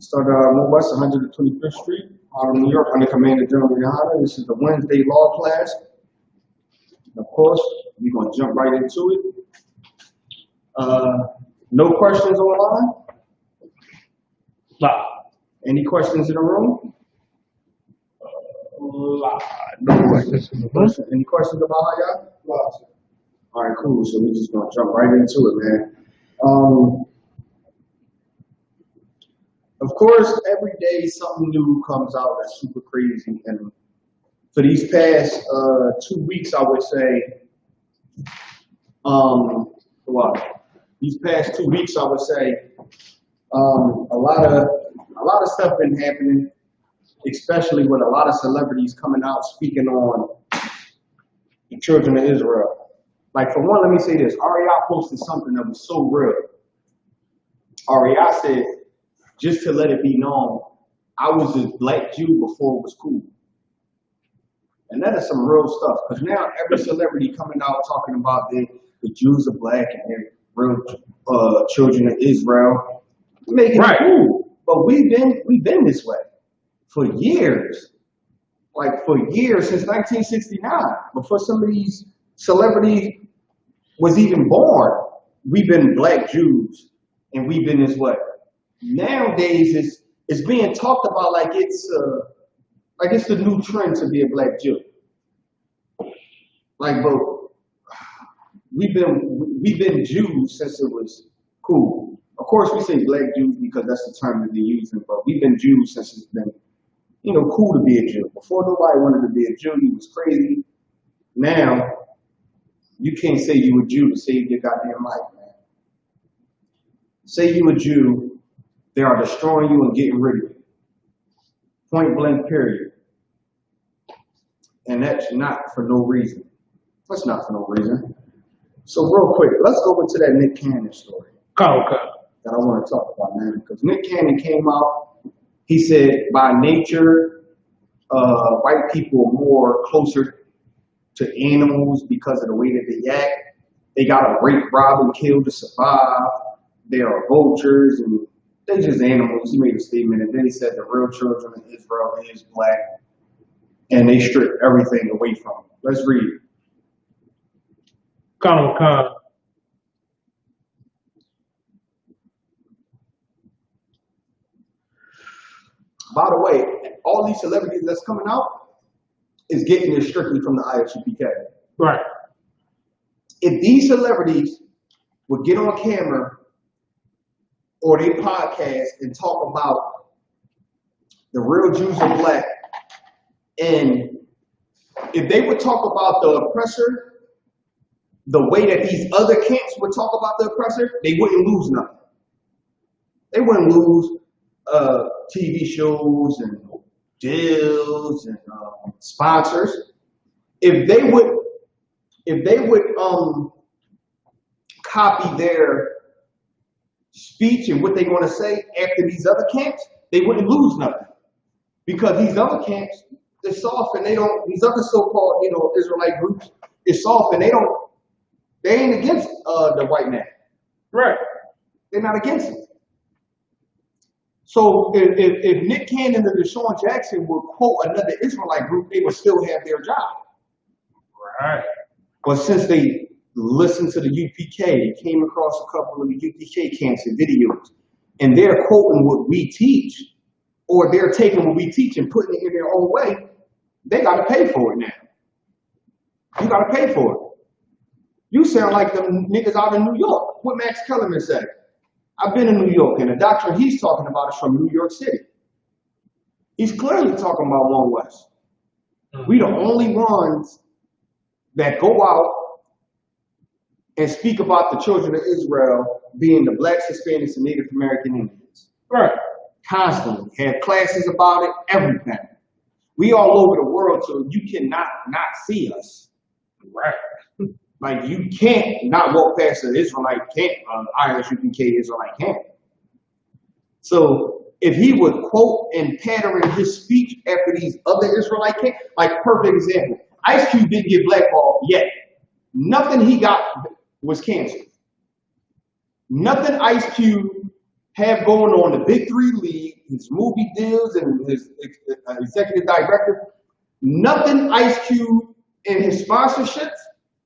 Started Move West, 125th Street, Harlem, New York, under Commander General Yahana. This is the Wednesday law class. Of course, we're going to jump right into it. No questions online? Live. Any questions in the room? Live. No questions in the room. Any questions about how y'all? All right, cool. So we're just going to jump right into it, man. Of course, every day something new comes out that's super crazy. And for these past 2 weeks, I would say, these past 2 weeks, I would say, a lot of stuff been happening, especially with a lot of celebrities coming out speaking on the children of Israel. Like, for one, let me say this. Ariel posted something that was so real. Ariel said, just to let it be known, I was a black Jew before it was cool. And that is some real stuff, because now every celebrity coming out talking about the Jews are black and they're real children of Israel, making it cool. But we've been this way for years. Like for years, since 1969, before some of these celebrities was even born, we've been black Jews and we've been this way. Nowadays, it's being talked about like it's the new trend to be a black Jew. Like, but we've been Jews since it was cool. Of course, we say black Jews because that's the term that they're using. But we've been Jews since it's been, cool to be a Jew. Before, nobody wanted to be a Jew. You was crazy. Now, you can't say you a Jew to save your goddamn life, man. Say you a Jew. They are destroying you and getting rid of you. Point blank, period. And that's not for no reason. That's not for no reason. So real quick, let's go into that Nick Cannon story. Okay. That I want to talk about, man. Because Nick Cannon came out, he said, by nature, white people are more closer to animals because of the way that they act. They got to rape, rob, and kill to survive. They are vultures and they just animals. He made a statement, and then he said the real children of Israel is black, and they strip everything away from them. Let's read it. Come. By the way, all these celebrities that's coming out is getting this strictly from the ISUPK. Right. If these celebrities would get on camera or they podcast and talk about the real Jews are black, and if they would talk about the oppressor the way that these other camps would talk about the oppressor, they wouldn't lose nothing. They wouldn't lose TV shows and deals and sponsors. If they would copy their speech and what they're going to say after these other camps, they wouldn't lose nothing. Because these other camps, they're soft and these other so-called, Israelite groups, they're soft and they ain't against the white man. Right. They're not against it. So if Nick Cannon or Deshaun Jackson would quote another Israelite group, they would still have their job. Right. But since they listened to the UPK, came across a couple of the UPK camps and videos, and they're quoting what we teach, or they're taking what we teach and putting it in their own way, they got to pay for it now. You got to pay for it. You sound like them niggas out in New York. What Max Kellerman said. I've been in New York, and the doctrine he's talking about is from New York City. He's clearly talking about One West. We the only ones that go out and speak about the children of Israel being the blacks, Hispanics, and Native American Indians. Right. Constantly. Have classes about it, everything. We all over the world, so you cannot not see us. Right. Like, you can't not walk past an Israelite camp, ISUPK Israelite camp. So if he would quote and pattern his speech after these other Israelite camps, like perfect example, Ice Cube didn't get blackballed yet. Nothing he got was canceled. Nothing Ice Cube have going on the Big Three League, his movie deals and his executive director, nothing Ice Cube and his sponsorships,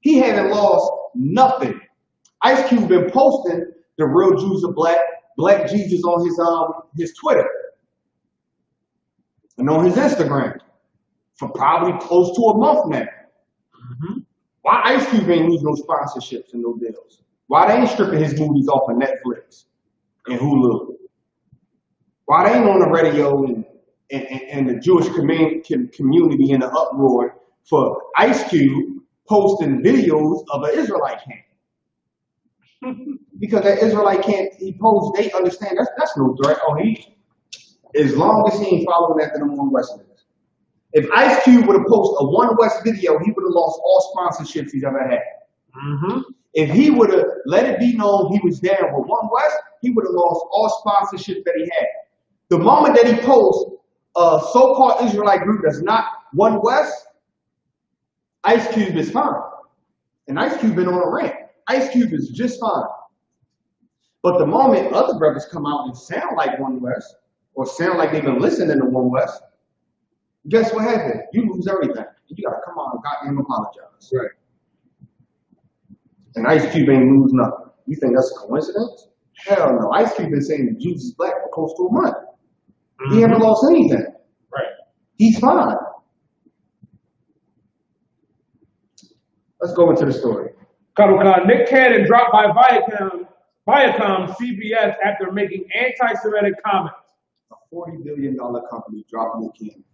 he haven't lost nothing. Ice Cube been posting the real Jews are black Jesus on his Twitter and on his Instagram for probably close to a month now. Mm-hmm. Why Ice Cube ain't losing no sponsorships and no deals? Why they ain't stripping his movies off of Netflix and Hulu? Why they ain't on the radio and the Jewish community in the uproar for Ice Cube posting videos of an Israelite camp? Because that Israelite camp he posed, they understand that's no threat. Oh, as long as he ain't following after them One West niggas. If Ice Cube would have posted a One West video, he would have lost all sponsorships he's ever had. Mm-hmm. If he would have let it be known he was down with One West, he would have lost all sponsorships that he had. The moment that he posts a so-called Israelite group that's not One West, Ice Cube is fine. And Ice Cube been on a rant. Ice Cube is just fine. But the moment other brothers come out and sound like One West, or sound like they've been listening to One West, guess what happened? You lose everything. You gotta come on and goddamn apologize. Right. And Ice Cube ain't lose nothing. You think that's a coincidence? Hell no. Ice Cube been saying the Jews is black for close to a month. Mm-hmm. He haven't lost anything. Right. He's fine. Let's go into the story. Nick Cannon dropped by Viacom CBS after making anti-Semitic comments. A $40 billion company dropped Nick Cannon.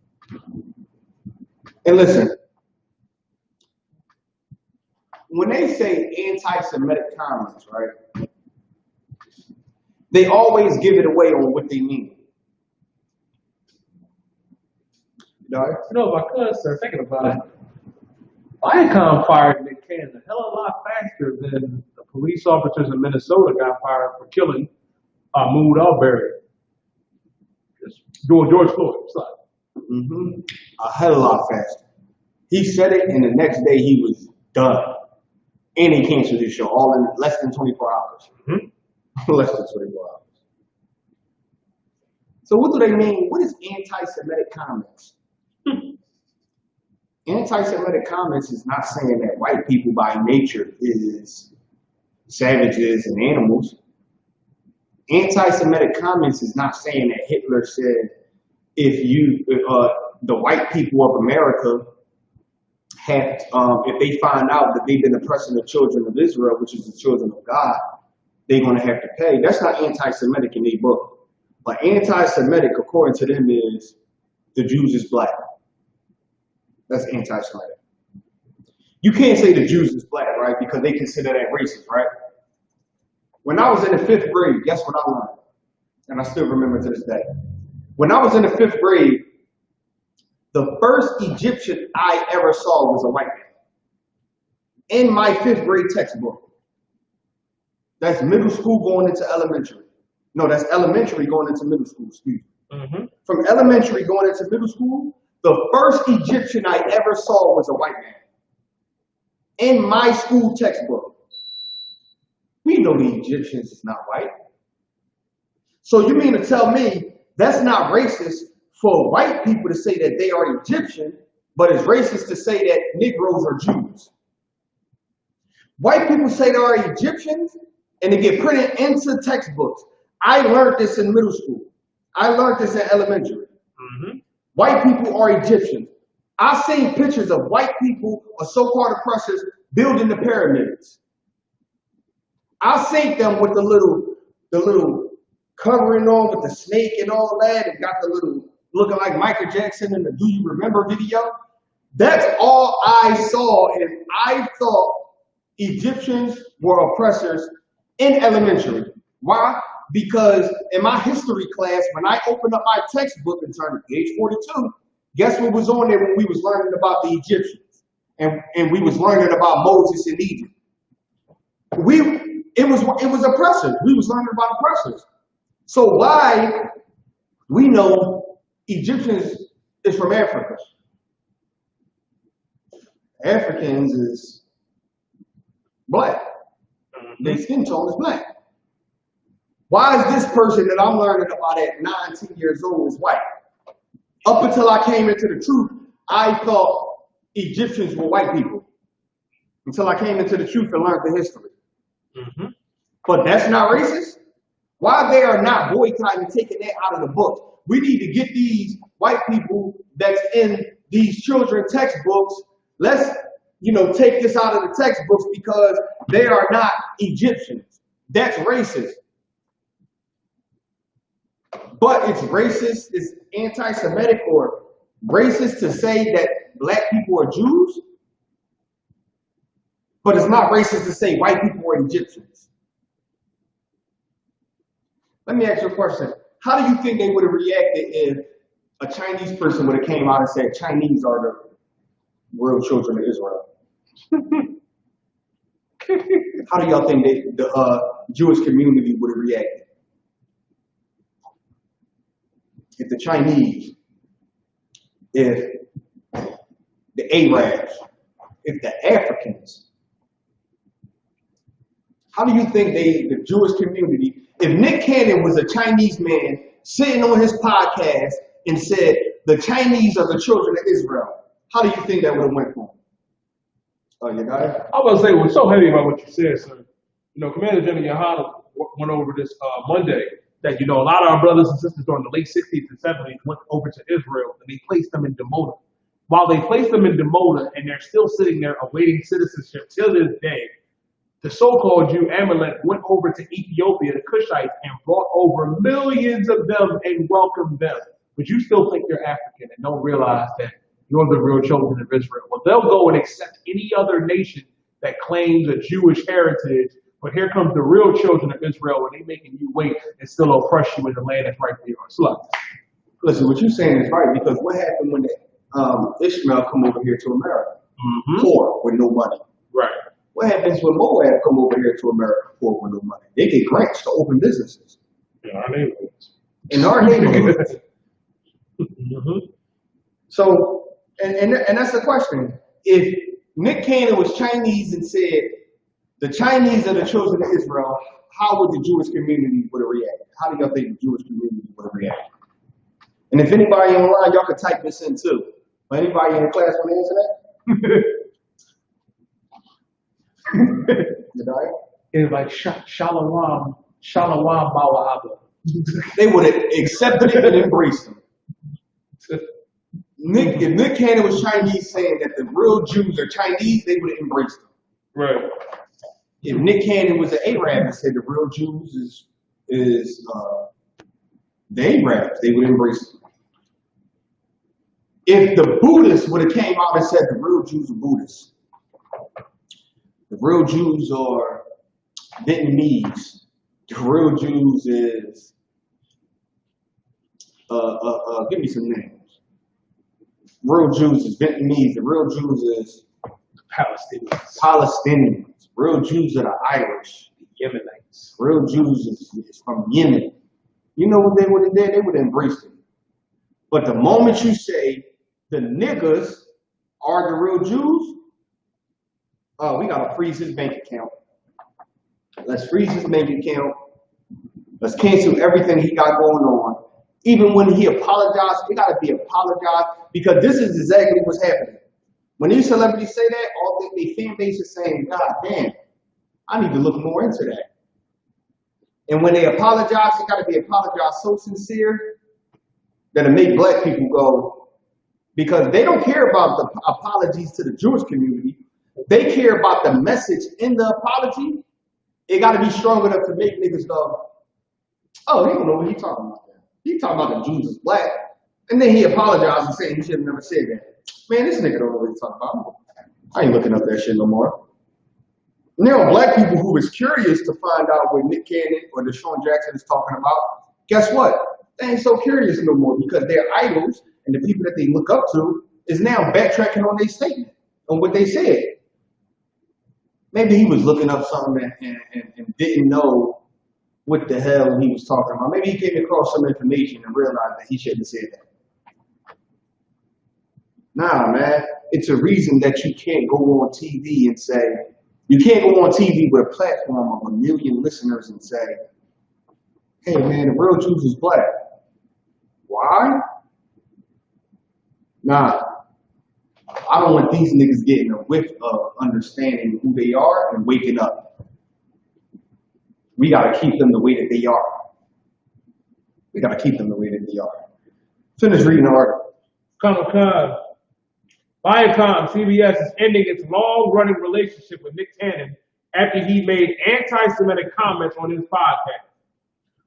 And listen, when they say anti-Semitic comments, right, they always give it away on what they mean. You know, if I could start thinking about it, Viacom fired Nick Cannon a hell of a lot faster than the police officers in Minnesota got fired for killing Mahmoud Arbery. Just doing George Floyd. Mm-hmm. A hell of a lot faster. He said it, and the next day he was done. And he canceled his show all in less than 24 hours. Mm-hmm. Less than 24 hours. So what do they mean? What is anti-Semitic comments? Anti-Semitic comments is not saying that white people by nature is savages and animals. Anti-Semitic comments is not saying that Hitler said the white people of America have, if they find out that they've been oppressing the children of Israel, which is the children of God, they're going to have to pay. That's not anti-Semitic in their book. But anti-Semitic, according to them, is the Jews is black. That's anti-Semitic. You can't say the Jews is black, right? Because they consider that racist, right? When I was in the 5th grade, guess what I learned? And I still remember to this day. When I was in the 5th grade, the first Egyptian I ever saw was a white man. In my 5th grade textbook. That's middle school going into elementary. No, that's elementary going into middle school, excuse me. Mm-hmm. From elementary going into middle school, the first Egyptian I ever saw was a white man. In my school textbook. We know the Egyptians is not white. So you mean to tell me that's not racist for white people to say that they are Egyptian, but it's racist to say that Negroes are Jews? White people say they are Egyptians, and they get printed into textbooks. I learned this in middle school. I learned this in elementary. Mm-hmm. White people are Egyptians. I've seen pictures of white people or so-called oppressors building the pyramids. I've seen them with the little covering on with the snake and all that, and got the little looking like Michael Jackson in the Do You Remember video. That's all I saw, and I thought Egyptians were oppressors in elementary. Why? Because in my history class, when I opened up my textbook and turned to page 42, guess what was on there when we was learning about the Egyptians? And we was learning about Moses in Egypt. It was oppressors. We was learning about oppressors. So why we know Egyptians is from Africa? Africans is black. Their skin tone is black. Why is this person that I'm learning about at 9, 10 years old is white? Up until I came into the truth, I thought Egyptians were white people. Until I came into the truth and learned the history. Mm-hmm. But that's not racist? Why they are not boycotting and taking that out of the book? We need to get these white people that's in these children textbooks. Let's, take this out of the textbooks because they are not Egyptians. That's racist. But it's racist, it's anti-Semitic or racist to say that black people are Jews. But it's not racist to say white people are Egyptians. Let me ask you a question. How do you think they would have reacted if a Chinese person would have came out and said Chinese are the real children of Israel? How do y'all think the Jewish community would have reacted? If the Chinese, if the Arabs, if the Africans, how do you think the Jewish community, if Nick Cannon was a Chinese man sitting on his podcast and said, the Chinese are the children of Israel, how do you think that would have went for him? Oh, you got it? I was going to say, we're so heavy about what you said, sir. Commander General Yahana went over this Monday, that, a lot of our brothers and sisters during the late 60s and 70s went over to Israel and they placed them in Dimona. While they placed them in Dimona and they're still sitting there awaiting citizenship till this day, the so-called Jew Amalek went over to Ethiopia, the Cushites, and brought over millions of them and welcomed them. But you still think they're African and don't realize that you're the real children of Israel. Well, they'll go and accept any other nation that claims a Jewish heritage, but here comes the real children of Israel, and they making you wait and still oppress you in the land that's right there. So, listen, what you're saying is right, because what happened when Ishmael come over here to America? Mm-hmm. Poor, with no money. Right. What happens when Moab come over here to America poor with no money? They get grants to open businesses. In our neighborhoods. In our neighborhoods. Mm-hmm. So, and that's the question. If Nick Cannon was Chinese and said, the Chinese are the children of Israel, how would the Jewish community would have reacted? How do y'all think the Jewish community would have reacted? And if anybody online, y'all could type this in too. But anybody in the class want to answer that? It's like Shalom Bawahaba. They would have accepted it and embraced them. If Nick Cannon was Chinese saying that the real Jews are Chinese, they would have embraced them. Right. If Nick Cannon was an Arab and said the real Jews is the Arabs, they would embrace them. If the Buddhists would have came out and said the real Jews are Buddhists, the real Jews are Vietnamese, the real Jews is give me some names. Real Jews is Vietnamese, the real Jews is Palestinians. Real Jews are the Irish, the Yemenites. Real Jews is from Yemen. You know what they would have did? They would have embraced it. But the moment you say the niggas are the real Jews, we gotta freeze his bank account. Let's freeze his bank account. Let's cancel everything he got going on. Even when he apologized, we gotta be apologized because this is exactly what's happening. When these celebrities say that, all their fan base is saying, God damn, I need to look more into that. And when they apologize, they gotta be apologized so sincere that it make black people go, because they don't care about the apologies to the Jewish community. They care about the message in the apology. It gotta be strong enough to make niggas go, oh, he don't know what he's talking about. He talking about the Jews as black. And then he apologized and said he should have never said that. Man, this nigga don't know what he's talking about. I ain't looking up that shit no more. Now, black people who was curious to find out what Nick Cannon or Deshaun Jackson is talking about, guess what? They ain't so curious no more because their idols and the people that they look up to is now backtracking on their statement, on what they said. Maybe he was looking up something and didn't know what the hell he was talking about. Maybe he came across some information and realized that he shouldn't have said that. Nah, man, it's a reason that you can't go on TV and say, you can't go on TV with a platform of 1 million listeners and say, hey man, the real Jews is black. Why? Nah, I don't want these niggas getting a whiff of understanding who they are and waking up. We gotta keep them the way that they are. We gotta keep them the way that they are. Finish reading the article. Viacom, CBS is ending its long-running relationship with Nick Cannon after he made anti-Semitic comments on his podcast.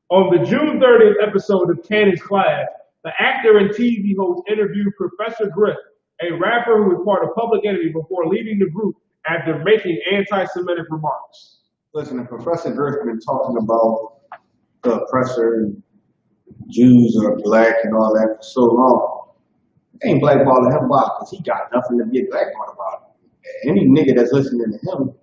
On the June 30th episode of Cannon's Class, the actor and TV host interviewed Professor Griff, a rapper who was part of Public Enemy, before leaving the group after making anti-Semitic remarks. Listen, Professor Griff been talking about the oppressor and Jews are black and all that for so long. They ain't blackballing him about because he got nothing to be blackballed about. Any nigga that's listening to him,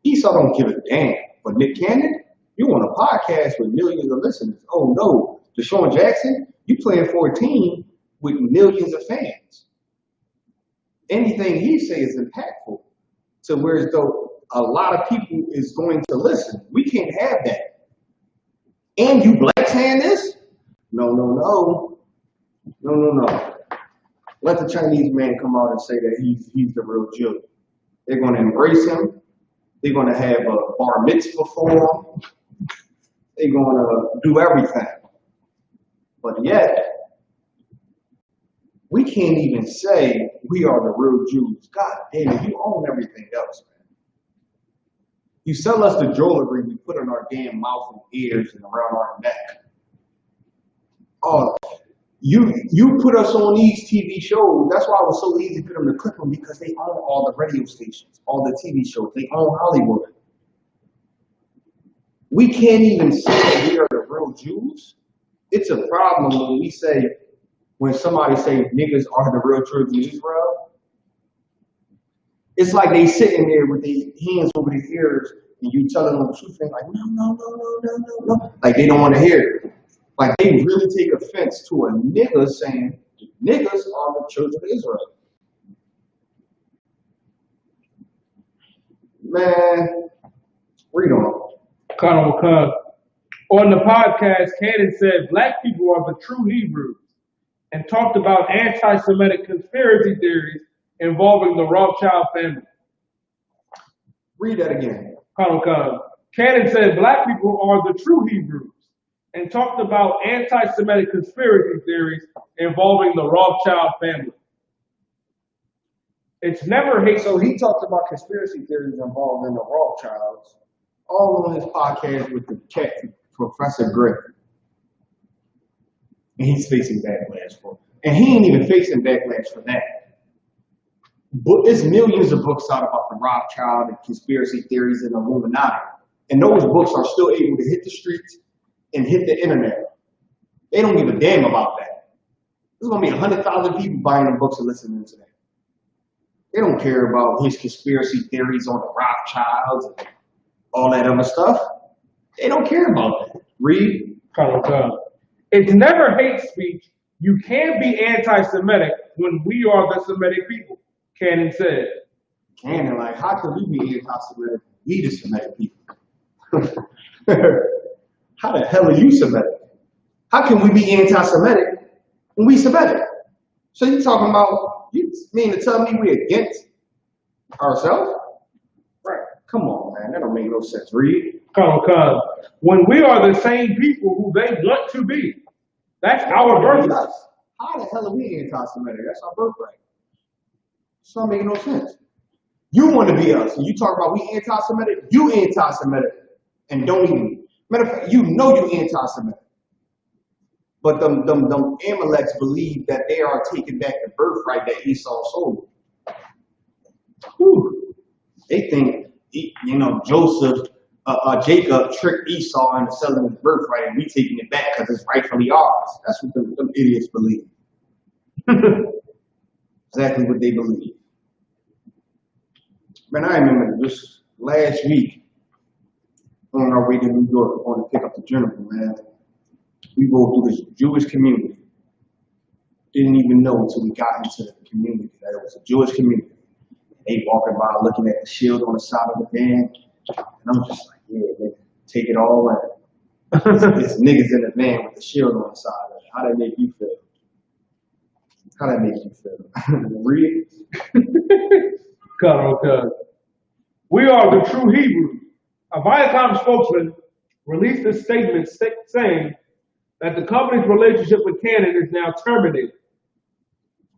Esau don't give a damn. But Nick Cannon, you on a podcast with millions of listeners. Oh no, Deshaun Jackson, you playing for a team with millions of fans. Anything he say is impactful. So whereas though a lot of people is going to listen, we can't have that. And you black saying this? No. Let the Chinese man come out and say that he's the real Jew. They're going to embrace him. They're going to have a bar mitzvah for him. They're going to do everything. But yet, we can't even say we are the real Jews. God damn it, you own everything else, man. You sell us the jewelry we put on our damn mouth and ears and around our neck. Oh, you put us on these TV shows. That's why it was so easy for them to click them, because they own all the radio stations, all the TV shows. They own Hollywood. We can't even say that we are the real Jews. It's a problem when somebody say niggas are the real children of Israel. It's like they sitting there with their hands over their ears and you telling them the truth and like, no. Like they don't want to hear it. Like they really take offense to a nigga saying niggas are the children of Israel. Man, read on. On the podcast, Cannon said black people are the true Hebrews and talked about anti-Semitic conspiracy theories involving the Rothschild family. Read that again. Cannon said black people are the true Hebrews and talked about anti-Semitic conspiracy theories involving the Rothschild family. It's never hate. So he talked about conspiracy theories involving the Rothschilds all on his podcast with the cat, Professor Griff. And he's facing backlash for it. And he ain't even facing backlash for that. But there's millions of books out about the Rothschild and conspiracy theories and Illuminati. And those books are still able to hit the streets and hit the internet. They don't give a damn about that. There's going to be 100,000 people buying them books and listening to them. They don't care about his conspiracy theories on the Rothschilds and all that other stuff. They don't care about that. Read. It's never hate speech. You can't be anti-Semitic when we are the Semitic people, Cannon said. Cannon, like, how can we be anti-Semitic? We the Semitic people. How the hell are you Semitic? How can we be anti-Semitic when we Semitic? So you talking about, you mean to tell me we're against ourselves? Right. Come on, man. That don't make no sense. Read. When we are the same people who they want to be. That's our birthright. How the hell are we anti-Semitic? That's our birthright. So that make no sense. You want to be us, and you talk about we anti-Semitic. You anti-Semitic, and don't even. Matter of fact, you know you anti-Semitic. But them Amaleks believe that they are taking back the birthright that Esau sold. Whew. They think, Jacob tricked Esau into selling his birthright, and we taking it back because it's rightfully ours. That's what them idiots believe. Exactly what they believe. Man, I remember just last week on our way to New York, going to pick up the general, man. We rode through this Jewish community. Didn't even know until we got into the community that it was a Jewish community. They walking by looking at the shield on the side of the van. And I'm just like, yeah, man, take it all in. It's niggas in the van with the shield on the side of it. How that make you feel? How that make you feel? Read it. Cut. We are the true Hebrews. A Viacom spokesman released a statement saying that the company's relationship with Canon is now terminated.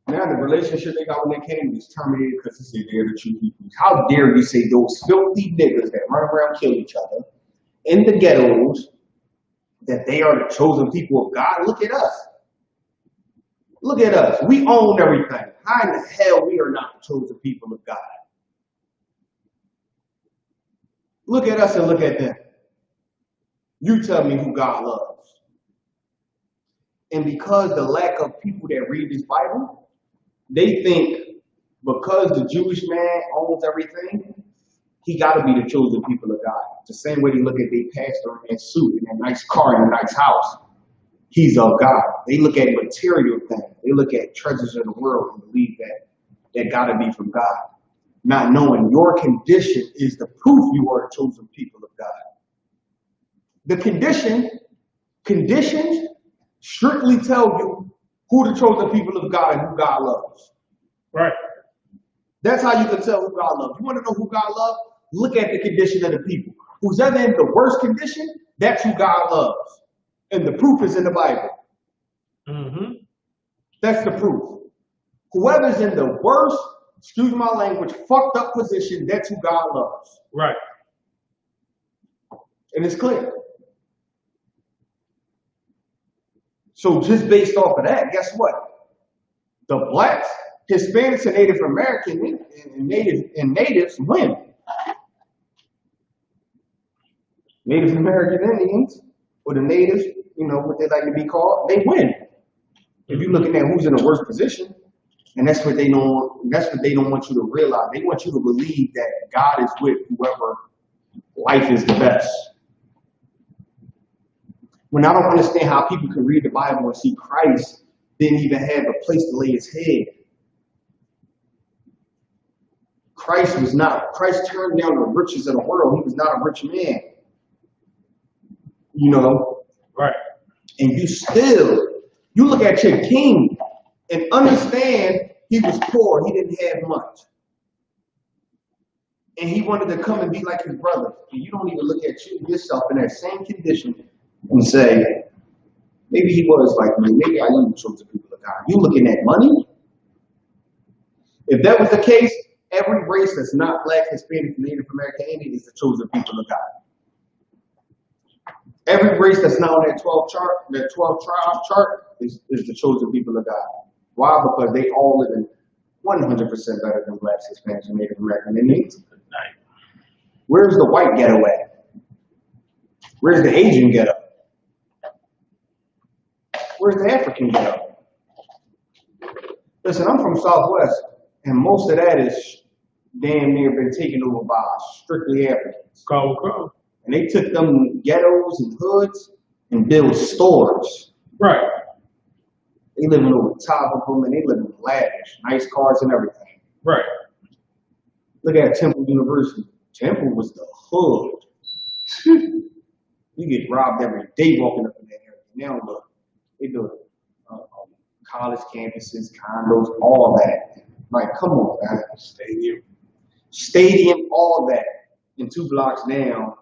Now the relationship they got with Nick Cannon is terminated because they say they're the true Hebrews. How dare you say those filthy niggas that run around kill each other in the ghettos, that they are the chosen people of God? Look at us. Look at us. We own everything. How in the hell we are not the chosen people of God? Look at us and look at them. You tell me who God loves. And because the lack of people that read this Bible, they think because the Jewish man owns everything, he got to be the chosen people of God. The same way they look at their pastor in that suit, in that nice car, in a nice house. He's of God. They look at material things. They look at treasures of the world and believe that got to be from God. Not knowing your condition is the proof you are the chosen people of God. The conditions strictly tell you who the chosen people of God and who God loves. Right. That's how you can tell who God loves. You want to know who God loves? Look at the condition of the people. Who's ever in the worst condition, that's who God loves. And the proof is in the Bible. Mm-hmm. That's the proof. Whoever's in the worst, excuse my language, fucked up position, that's who God loves. Right. And it's clear. So just based off of that, guess what? The blacks, Hispanics, and Native Americans and natives win. Native American Indians, or the natives, what they like to be called, they win. If you're looking at who's in the worst position, and that's what they don't want you to realize. They want you to believe that God is with whoever life is the best. When I don't understand how people can read the Bible and see Christ didn't even have a place to lay his head. Christ turned down the riches of the world. He was not a rich man. Right. And you look at your king and understand he was poor. He didn't have much. And he wanted to come and be like his brother. And you don't even look at yourself in that same condition and say, maybe he was like me. Maybe I am the chosen people of God. You looking at money? If that was the case, every race that's not black, Hispanic, Native American, Indian is the chosen people of God. Every race that's not on that 12 tribe chart is the chosen people of God. Why? Because they all live in 100% better than blacks, Hispanics, and Native American Indians. Where's the white ghetto at? Where's the Asian ghetto? Where's the African ghetto? Listen, I'm from Southwest, and most of that is damn near been taken over by strictly Africans. And they took them ghettos and hoods and built stores. Right. They living over the top of them, and they live in lavish, nice cars and everything. Right. Look at Temple University. Temple was the hood. You get robbed every day walking up in that area. Now look, they do college campuses, condos, all that. Like, come on, man. Stadium, all that. And 2 blocks down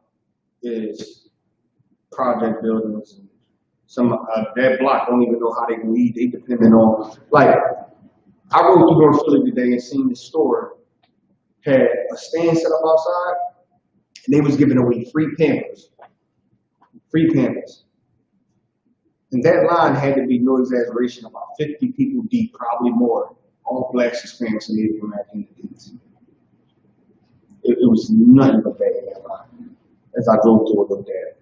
is project buildings. Some that block don't even know how they can eat. They depending on, like, I rode through North Philly today and seen this store had a stand set up outside, and they was giving away free Pampers. Free Pampers. And that line had to be, no exaggeration, about 50 people deep, probably more. All blacks, Hispanics, and Native American Indians. It was nothing but bad in that line. As I drove through and looked at it.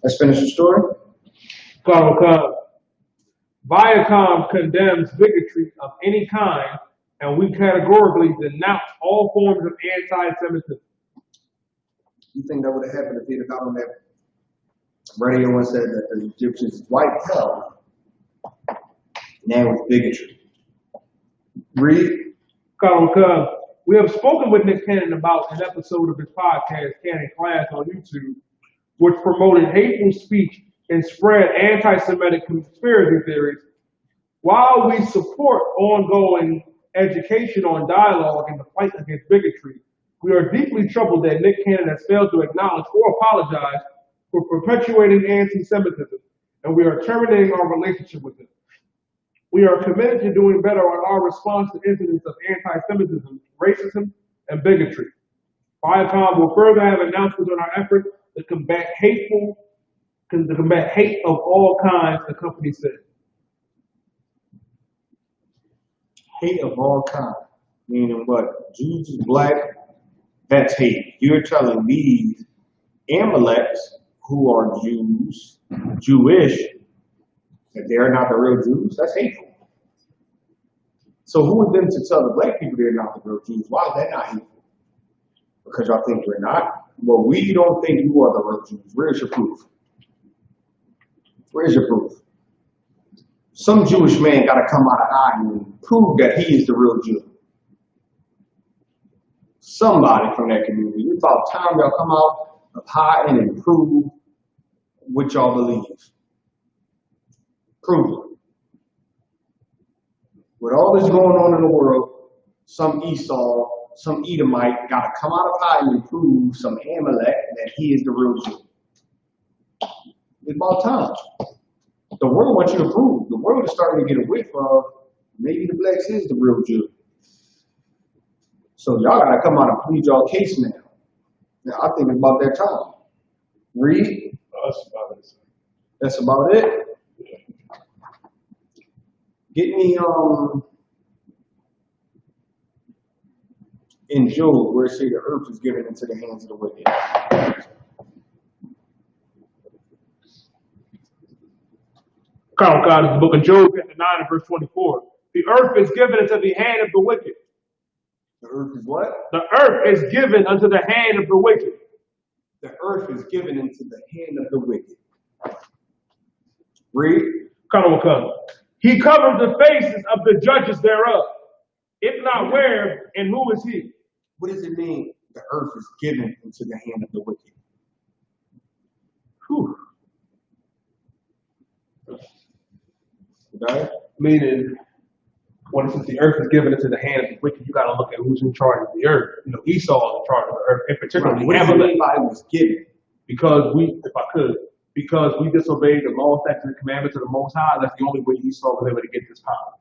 Let's finish the story. Viacom condemns bigotry of any kind, and we categorically denounce all forms of anti-Semitism. You think that would have happened if he'd have got on that radio and said that the Egyptians white hell? Now it's bigotry. Read. We have spoken with Nick Cannon about an episode of his podcast, Cannon Class, on YouTube, which promoted hateful speech and spread anti-Semitic conspiracy theories. While we support ongoing education on dialogue in the fight against bigotry, we are deeply troubled that Nick Cannon has failed to acknowledge or apologize for perpetuating anti-Semitism, and we are terminating our relationship with him. We are committed to doing better on our response to incidents of anti-Semitism, racism, and bigotry. Viacom will further have announcements on our efforts to combat hate of all kinds, the company said. Hate of all kinds. Meaning what? Jews is black, that's hate. You're telling these Amaleks who are Jews, Jewish, that they're not the real Jews? That's hateful. So who are them to tell the black people they're not the real Jews? Why is that not hateful? Because y'all think we're not? Well, we don't think you are the real Jews. Where's your proof? Where's your proof? Some Jewish man got to come out of hiding and prove that he is the real Jew. Somebody from that community. It's about time y'all come out of hiding and prove what y'all believe. Prove it. With all this going on in the world, some Esau, some Edomite got to come out of hiding and prove some Amalek that he is the real Jew. It's about time. The world wants you to prove. The world is starting to get a whiff of maybe the blacks is the real Jew. So y'all got to come out and plead y'all case now. Now I think it's about that time. Read. That's about it. Get me in Job where it says the earth is given into the hands of the wicked. God is the book of Job, chapter 9 and verse 24. The earth is given into the hand of the wicked. The earth is what? The earth is given unto the hand of the wicked. The earth is given into the hand of the wicked. Read. He covered the faces of the judges thereof. If not where, and who is he? What does it mean? The earth is given into the hand of the wicked. Whew. Okay? Meaning, when it says the earth is given into the hand of the wicked, you got to look at who's in charge of the earth. You know, Esau is in charge of the earth, in particular. Right. What does it mean by it was given? Because we disobeyed the law, statutes, and commandments of the Most High. That's the only way Esau was able to get this power.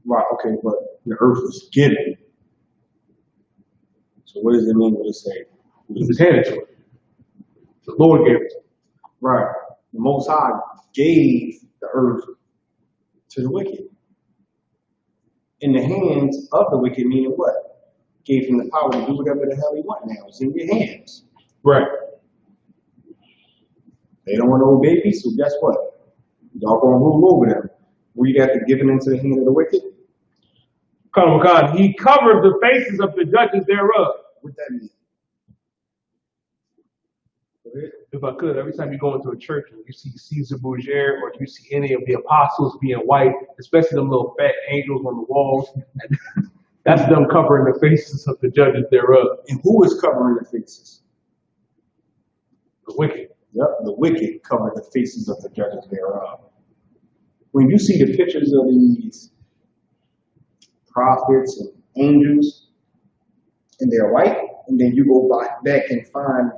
Right. Okay, but the earth was given. So what does it mean when it say? It was handed to it. The Lord gave it to him. Right. The Most High gave the earth to the wicked. In the hands of the wicked, meaning what? Gave him the power to do whatever the hell he want now. It's in your hands. Right. They don't want to obey me, so guess what? Y'all gonna rule over them. Read after giving into the hand of the wicked. God, he covered the faces of the judges thereof. What that mean? If I could, every time you go into a church and you see Caesar Borgia or you see any of the apostles being white, especially them little fat angels on the walls, that's them covering the faces of the judges thereof. And who is covering the faces? The wicked. Yep, the wicked cover the faces of the judges thereof. When you see the pictures of these prophets and angels, and they're white, and then you go back and find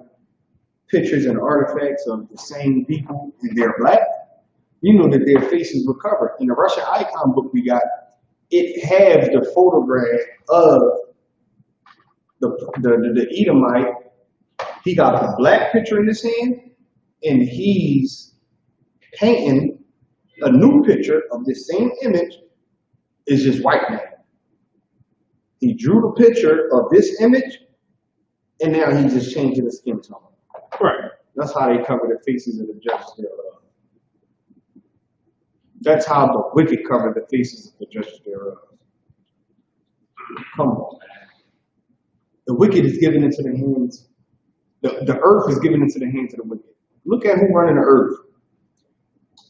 pictures and artifacts of the same people and they're black, you know that their faces were covered. In the Russian icon book we got, it has the photograph of the Edomite. He got a black picture in his hand, and he's painting a new picture of the same image. It's just white man. He drew the picture of this image, and now he's just changing the skin tone. Right. That's how they cover the faces of the judges thereof. That's how the wicked cover the faces of the judges thereof. Come on. The wicked is given into the hands. The earth is given into the hands of the wicked. Look at who's running the earth.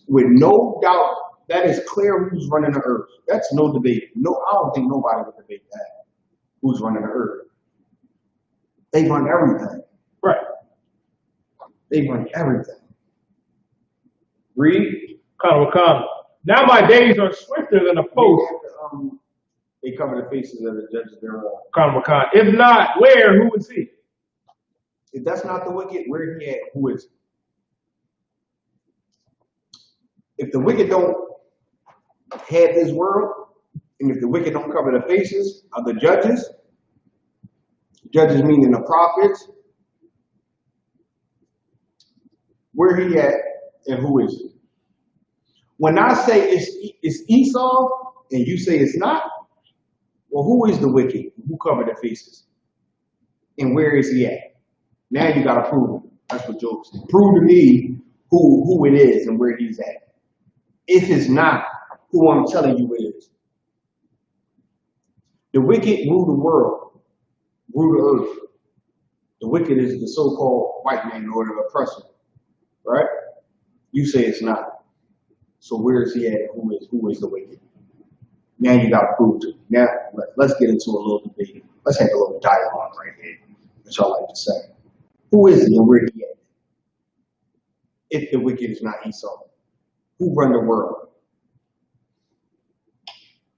With no doubt, that is clear who's running the earth. That's no debate. No, I don't think nobody would debate that. Who's running the earth? They run everything. Right. They run everything. Read. Wakanda. Now my days are swifter than a post. They cover the faces of the judges thereof. Wakanda. If not, where? Who is he? If that's not the wicked, where he at? Who is he? If the wicked don't have this world, and if the wicked don't cover the faces of the judges meaning the prophets, where he at and who is he? When I say it's Esau and you say it's not, well, who is the wicked? Who covered the faces? And where is he at? Now you got to prove it. That's what Job said. Prove to me who it is and where he's at. If it's not who I'm telling you it is. The wicked rule the world, rule the earth. The wicked is the so-called white man or the oppressor, right? You say it's not. So where is he at? Who is the wicked? Now you got to prove it. Now let's get into a little debate. Let's have a little dialogue right here, which I like to say. Who is he and where he at? If the wicked is not Esau, who run the world?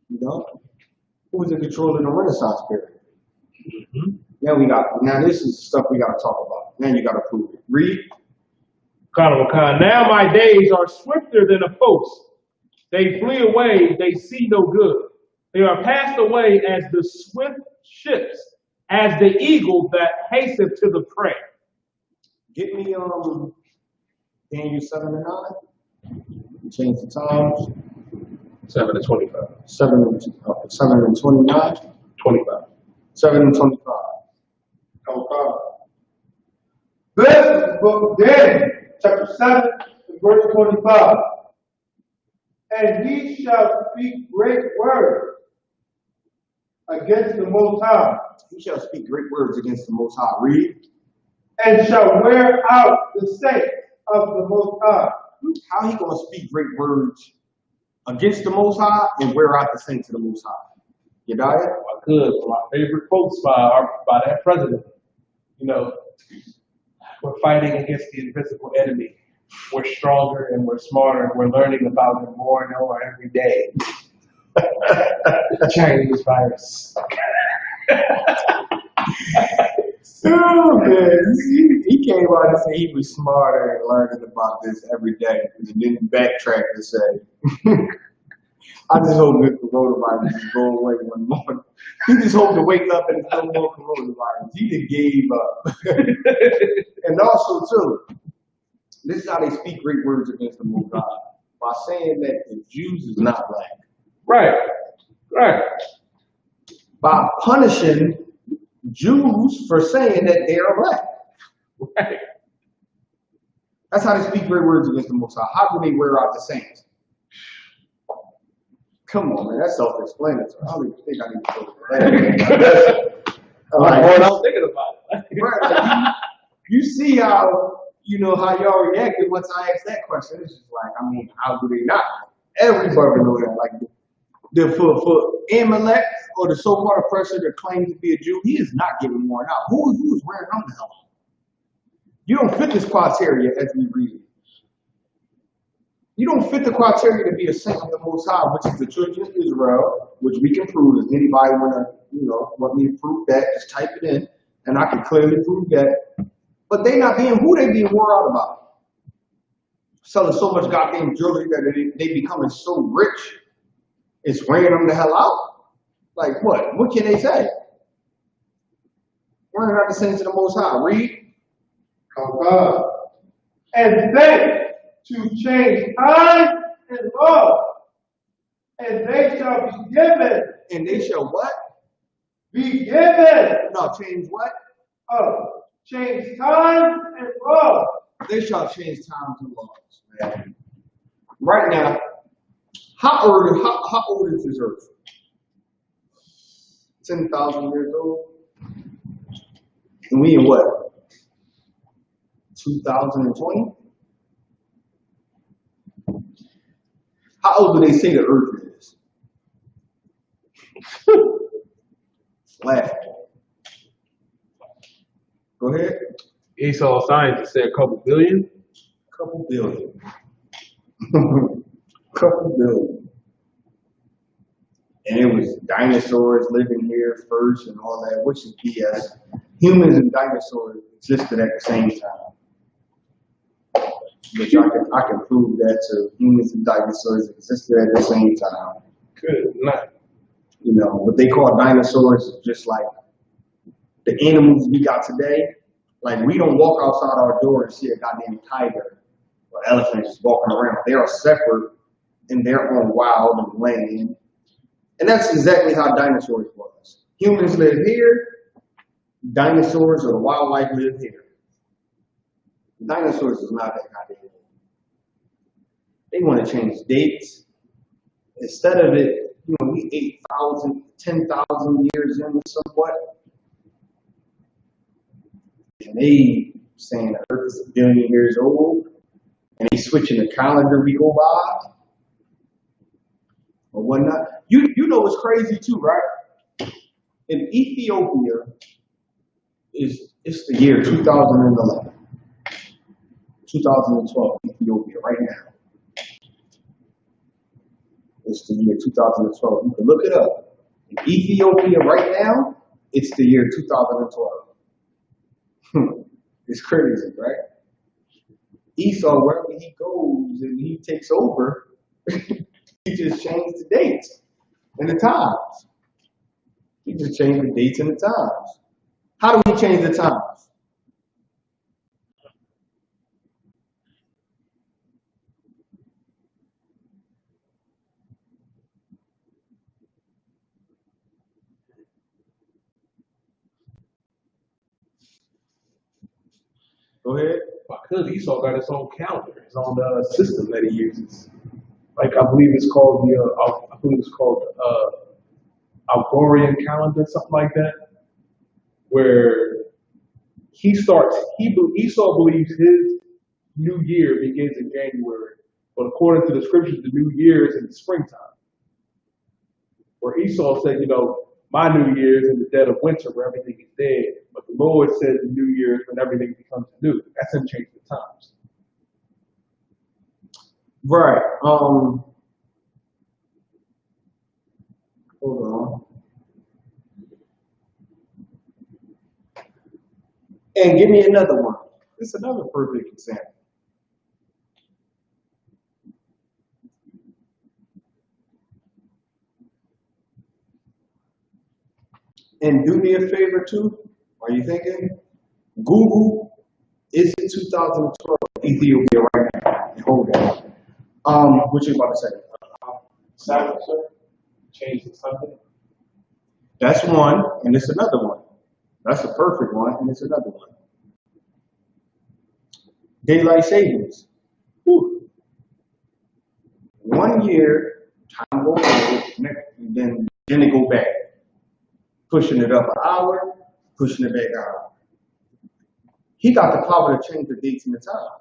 You know, who is in control in the Renaissance period? Mm-hmm. Now this is stuff we got to talk about. Now you got to prove it. Read. Now my days are swifter than a post. They flee away, they see no good. They are passed away as the swift ships, as the eagle that hasteth to the prey. Get me Daniel 7-9. Change the times. 7 and 25. 7 and 29. 25. 7 and 25. This is the book of Daniel, chapter 7, verse 25. And he shall speak great words against the Most High. He shall speak great words against the Most High. Read. And shall wear out the saints of the Most High. How he going to speak great words against the Most High and wear out the saints of the Most High? You got it? I could. My favorite quotes by that president. You know, we're fighting against the invisible enemy. We're stronger and we're smarter and we're learning about him more and more every day. Chinese virus. Oh man, he came out and said he was smarter and learning about this every day, and then backtrack and say, "I just hope this coronavirus will go away one morning." He just hoped to wake up and there's no more coronavirus. He just gave up. And also too, this is how they speak great words against the Most High, by saying that the Jews is not black. Right. By punishing Jews for saying that they are black. Right. That's how they speak great words against the Most High. How do they wear out the saints? Come on, man, that's self-explanatory. I don't even think I need to go to that. I was thinking about it. Right, like you see how how y'all reacted once I asked that question. It's just like, I mean, how do they not? Everybody know that. Like for Amalek or the so-called oppressor that claims to be a Jew, he is not getting worn out. Who is wearing him the hell out? You don't fit this criteria as we read it. You don't fit the criteria to be a saint of the Most High, which is the children of Israel, which we can prove. If anybody want me to prove that, just type it in, and I can clearly prove that. But they not being who they being wore out about. Selling so much goddamn jewelry that they becoming so rich, it's wearing them the hell out. Like what? What can they say? Wearing out the saints of the Most High. Read. And they to change time and law, and they shall be given. And they shall what? Be given. No, change what? Oh, change time and law. They shall change times and laws. Man. Right now, how old is this earth? 10,000 years old. And we in what? 2020? How old do they say the earth is? Laugh. Go ahead. Esau scientists said a couple billion. Couple billion. Couple billion. And it was dinosaurs living here first and all that, which is BS. Humans and dinosaurs existed at the same time. Which I can prove that too. Humans and dinosaurs existed at the same time. Good night. You know, what they call dinosaurs is just like the animals we got today. Like, we don't walk outside our door and see a goddamn tiger or elephant just walking around. They are separate in their own wild and land. And that's exactly how dinosaurs was. Humans live here, dinosaurs or wildlife live here. Dinosaurs is not that goddamn. They want to change dates. Instead of it, you know, we 8,000, 10,000 years in somewhat. And they saying the earth is 1 billion years old. And they switching the calendar we go by. Or whatnot. You know what's crazy too, right? In Ethiopia, it's the year 2011. 2012, Ethiopia, right now. It's the year 2012. You can look it up. In Ethiopia right now, it's the year 2012. It's crazy, right? Esau, wherever he goes and he takes over, he just changed the dates and the times. He just changed the dates and the times. How do we change the times? Go ahead. Because Esau got his own calendar, his own system that he uses. Like I believe it's called Algorian calendar, something like that, where Esau believes his new year begins in January, but according to the scriptures, the new year is in the springtime. Where Esau said, you know, my new year is in the dead of winter where everything is dead, but the Lord says the new year is when everything becomes new. That's him changing the times. Right. Hold on. And give me another one. This is another perfect example. And do me a favor too. Are you thinking? Google, is it 2012 Ethiopia right now? Hold on. What you about to say? Sabbath, sir? Change the Sunday? That's one, and it's another one. That's the perfect one, and it's another one. Daylight savings. Whew. 1 year, time goes over, then they go back. Pushing it up an hour, pushing it back an hour. He got the power to change the dates and the time.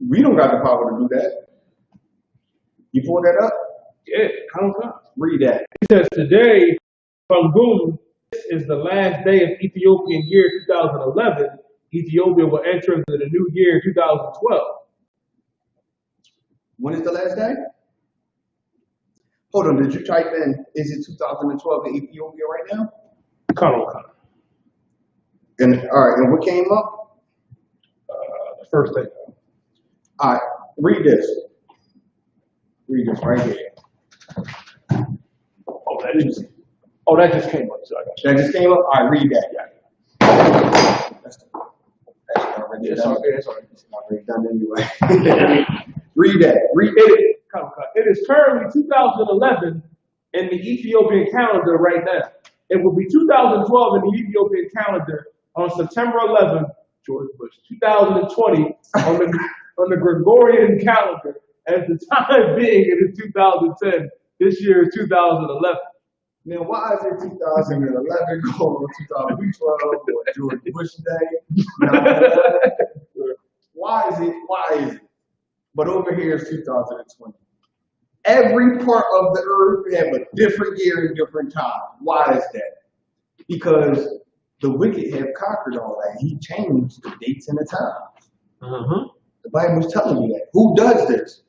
We don't got the power to do that. You pull that up? Yeah, come on. Read that. It says today, Fangum, this is the last day of Ethiopian year 2011. Ethiopia will enter into the new year 2012. When is the last day? Hold on, did you type in, is it 2012 in Ethiopia right now? Come on. And all right, and what came up? The first thing. All right, read this. Read this right here. That just came up. So I got you. That just came up? All right, read that. Yeah. That's already It's done. already Done anyway. Read that. Read it. It is currently 2011 in the Ethiopian calendar right now. It will be 2012 in the Ethiopian calendar on September 11th, George Bush, 2020 on the Gregorian calendar. As the time being, it is 2010. This year is 2011. Now, why is it 2011 going on 2012 or George Bush Day? Why is it? But over here is 2020. Every part of the earth have a different year and different time. Why is that? Because the wicked have conquered all that. He changed the dates and the times. Mm-hmm. The Bible's telling you that. Who does this?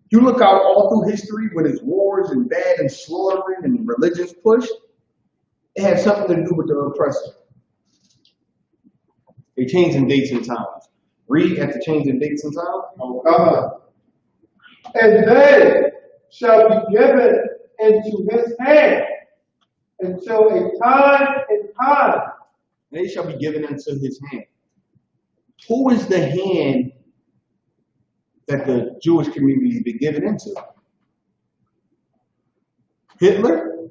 You look out all through history when it's wars and bad and slaughtering and religious push, it has something to do with the oppressor. They're changing dates and times. Read at the changing dates and times. Oh, God. And they shall be given into his hand until a time and time. They shall be given into his hand. Who is the hand that the Jewish community has been given into? Hitler?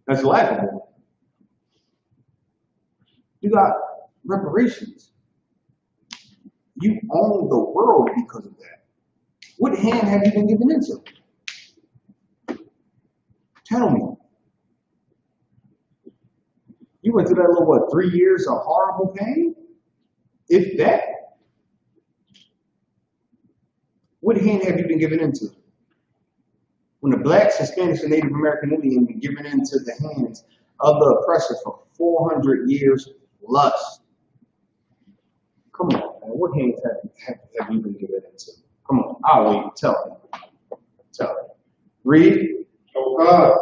That's laughable. You got reparations. You own the world because of that. What hand have you been given into? Tell me. You went through that little, what, 3 years of horrible pain? If that? What hand have you been given into? When the blacks, Hispanics, and Native American Indians been given into the hands of the oppressor for 400 years plus. Come on, man. What hands have you been given into? Come on, I'll wait. Tell me. Tell me. Read. Oh, God.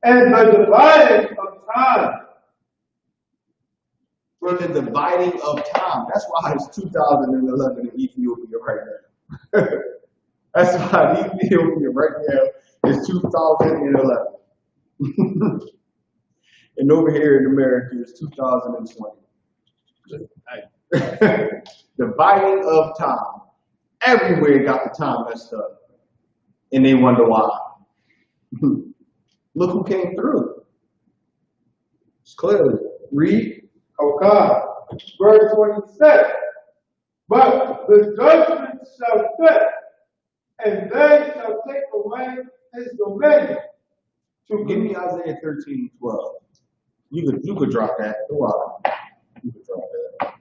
And the dividing of time. For the dividing of time. That's why it's 2011 in Ethiopia right now. That's why Ethiopia right now is 2011. And over here in America is 2020. Dividing of time. Everywhere got the time messed up. And they wonder why. Look who came through. It's clear. Read. Oh, God. Verse 26. But the judgment shall sit, and they shall take away his dominion. Give me Isaiah 13:12. You could drop that. Wow. You could drop that.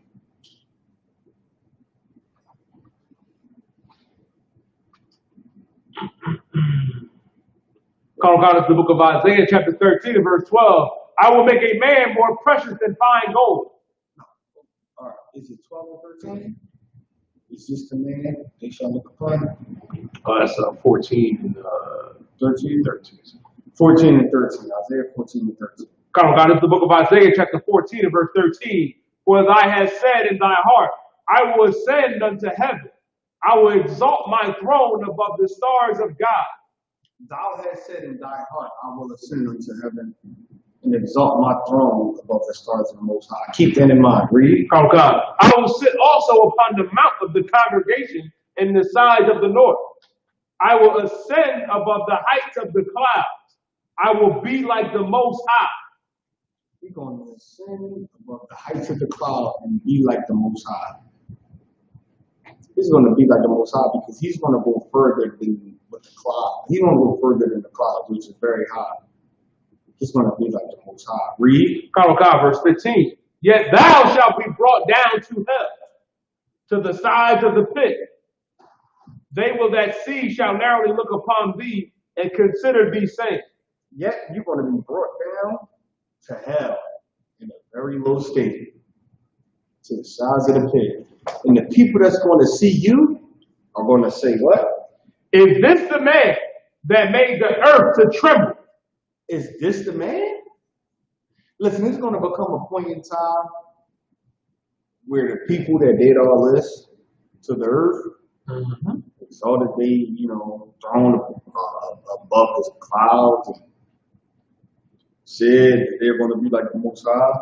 Call us the book of Isaiah, chapter 13, verse 12. I will make a man more precious than fine gold. All right. Is it 12 or 13? Is this the man they shall look upon? That's 14, 13? 13. 14 and 13. Isaiah 14 and 13. God is the book of Isaiah, chapter 14, and verse 13. For thou hast said in thy heart, I will ascend unto heaven. I will exalt my throne above the stars of God. Thou hast said in thy heart, I will ascend unto heaven and exalt my throne above the stars of the Most High. Keep that in mind. Read. Oh God. I will sit also upon the mount of the congregation in the sides of the north. I will ascend above the heights of the clouds. I will be like the Most High. He's going to ascend above the heights of the cloud and be like the Most High. He's going to be like the Most High because he's going to go further than with the cloud. He's going to go further than the clouds, which is very high. He's going to be like the Most High. Read. God, verse 15. Yet thou shalt be brought down to hell, to the sides of the pit. They will that see shall narrowly look upon thee and consider thee safe. Yet you're going to be brought down to hell in a very low state, to the sides of the pit. And the people that's going to see you are going to say, what? Is this the man that made the earth to tremble? Is this the man? Listen, it's going to become a point in time where the people that did all this to the earth, saw that they, thrown above the clouds and said that they're going to be like the Most High.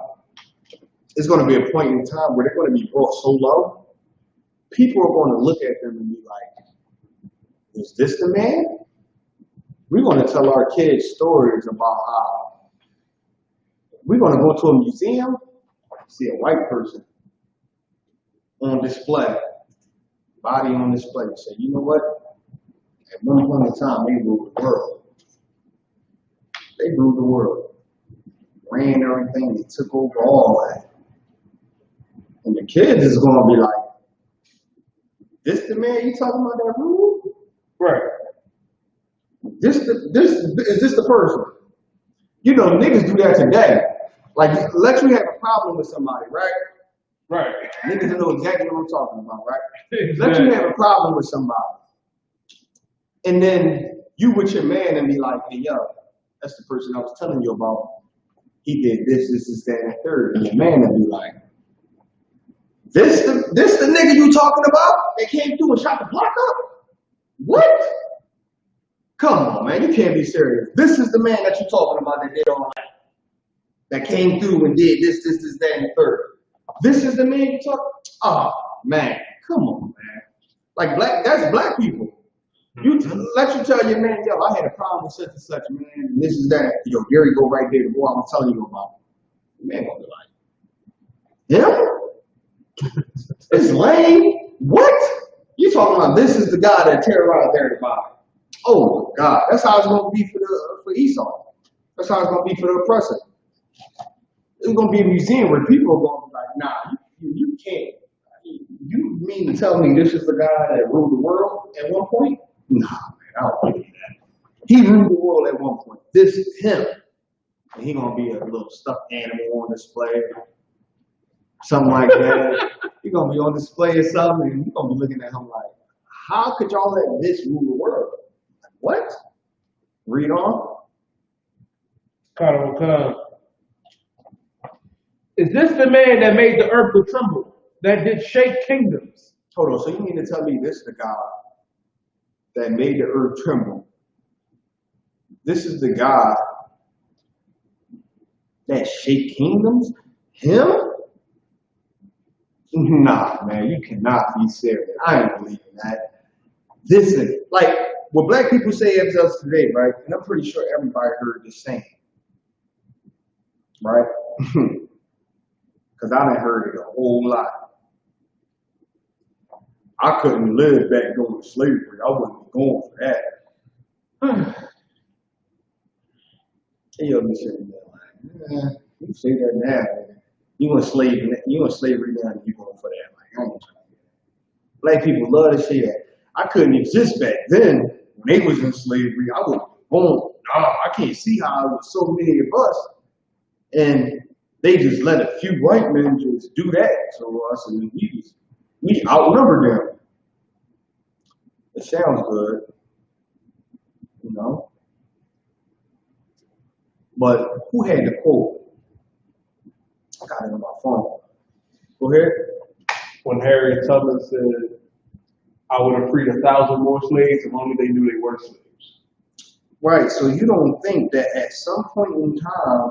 It's going to be a point in time where they're going to be brought so low, people are going to look at them and be like, is this the man? We're going to tell our kids stories about how we're going to go to a museum, see a white person on display, body on display, and say, you know what? At one point in time, they ruled the world. They ruled the world. Ran everything, they took over all that. And the kids is going to be like, this the man you talking about that rule? Right. Is this the person? You know, niggas do that today. Like, let you have a problem with somebody, right? Right. Niggas know exactly what I'm talking about, right? Exactly. Let you have a problem with somebody. And then you with your man and be like, hey, yo, that's the person I was telling you about. He did this, that, and the third. And your man would be like, this the nigga you talking about that came through and shot the block up? What? Come on, man, you can't be serious. This is the man that you talking about that did all that. That came through and did this, that, and the third. This is the man you talk. Oh man, come on, man. Like that's black people. You let you tell your man, yo, I had a problem with such and such, man. And this is that. Yo, Gary, go right there. The boy I'm telling you about. The man gonna be like, him? It's lame. What? You talking about? This is the guy that terrorized everybody. Oh my God, that's how it's gonna be for Esau. That's how it's gonna be for the oppressor. It's gonna be a museum where people are gonna be like, nah, you can't. You mean to tell me this is the guy that ruled the world at one point? Nah, man, I don't believe that. He ruled the world at one point. This is him. And he gonna be a little stuffed animal on display. Something like that. He's gonna be on display or something, and you're gonna be looking at him like, how could y'all let this rule the world? Like, what? Read on. Is this the man that made the earth to tremble, that did shake kingdoms? Hold on, so you mean to tell me this is the God that made the earth tremble? This is the God that shake kingdoms? Him? Nah, man, you cannot be serious. I ain't believing that. This is, like, what black people say of us today, right? And I'm pretty sure everybody heard the same. Right? Because I done heard it a whole lot. I couldn't live back going to slavery. I wasn't going for that. Hey, yo, be sitting there like, you say that now, man. You want slavery now, you going for that. Like, I ain't trying to do that. Black people love to say that. I couldn't exist back then when they was in slavery. I was born. Nah, I can't see how it was so many of us. And they just let a few white men just do that to us, and we outnumbered them. It sounds good, you know. But who had the quote? I got it on my phone. Go ahead. When Harriet Tubman said, I would have freed 1,000 more slaves if only they knew they were slaves. Right, so you don't think that at some point in time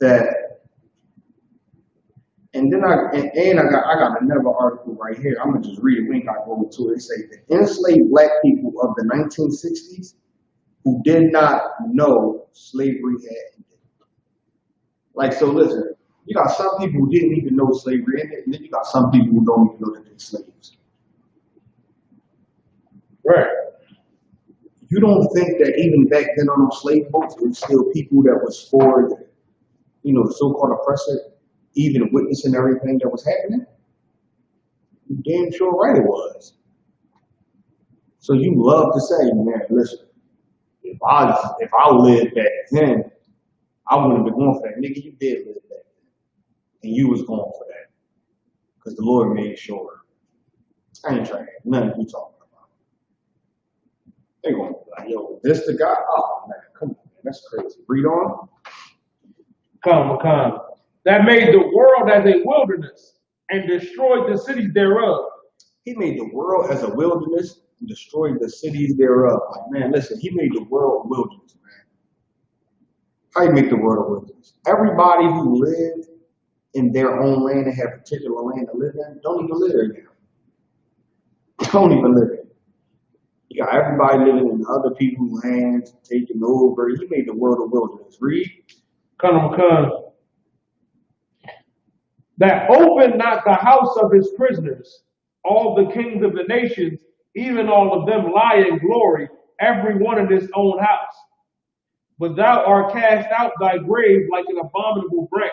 that, and then I got another article right here. I'm gonna just read a link I go to it. It say the enslaved black people of the 1960s who did not know slavery had ended. Like, so listen, you got some people who didn't even know slavery ended, and then you got some people who don't even know that they're slaves. Right. You don't think that even back then on those slave boats, there were still people that was for the, you know, the so-called oppressor, even witnessing everything that was happening? You damn sure right it was. So you love to say, man, listen, if I lived back then, I wouldn't have been going for that. Nigga, you did live back then. And you was going for that. Because the Lord made sure. I ain't trying to have nothing you talking about. They gonna be like, yo, this the guy? Oh man, come on, man, that's crazy. Read on. Come. That made the world as a wilderness and destroyed the cities thereof. He made the world as a wilderness and destroyed the cities thereof. Like, man, listen, he made the world a wilderness, man. How you make the world a wilderness? Everybody who lived in their own land and had particular land to live in, don't even live there now. Don't even live there. You got everybody living in other people's lands, taking over. He made the world a wilderness. Read. Come. That opened not the house of his prisoners, all the kings of the nations, even all of them lie in glory, every one in his own house. But thou art cast out thy grave like an abominable branch,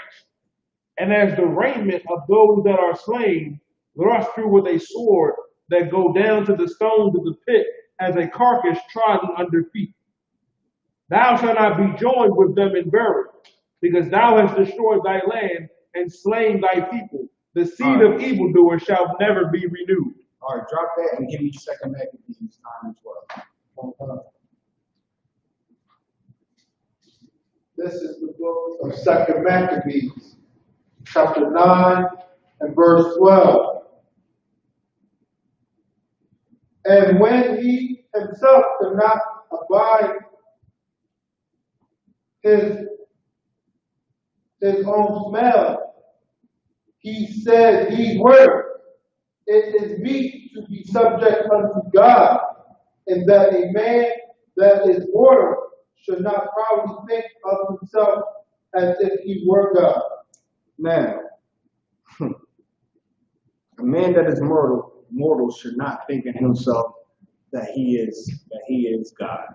and as the raiment of those that are slain, thrust through with a sword that go down to the stones of the pit as a carcass trodden under feet. Thou shalt not be joined with them in burial, because thou hast destroyed thy land and slain thy people. The seed of evildoers shall never be renewed. All right, drop that and give me second Maccabees 9 and 12. This is the book of Second Maccabees, chapter 9 and verse 12. And when he himself could not abide his own smell, he said these words, it is meet to be subject unto God, and that a man that is mortal should not proudly think of himself as if he were God. Now, a man that is mortal should not think of himself that he is God.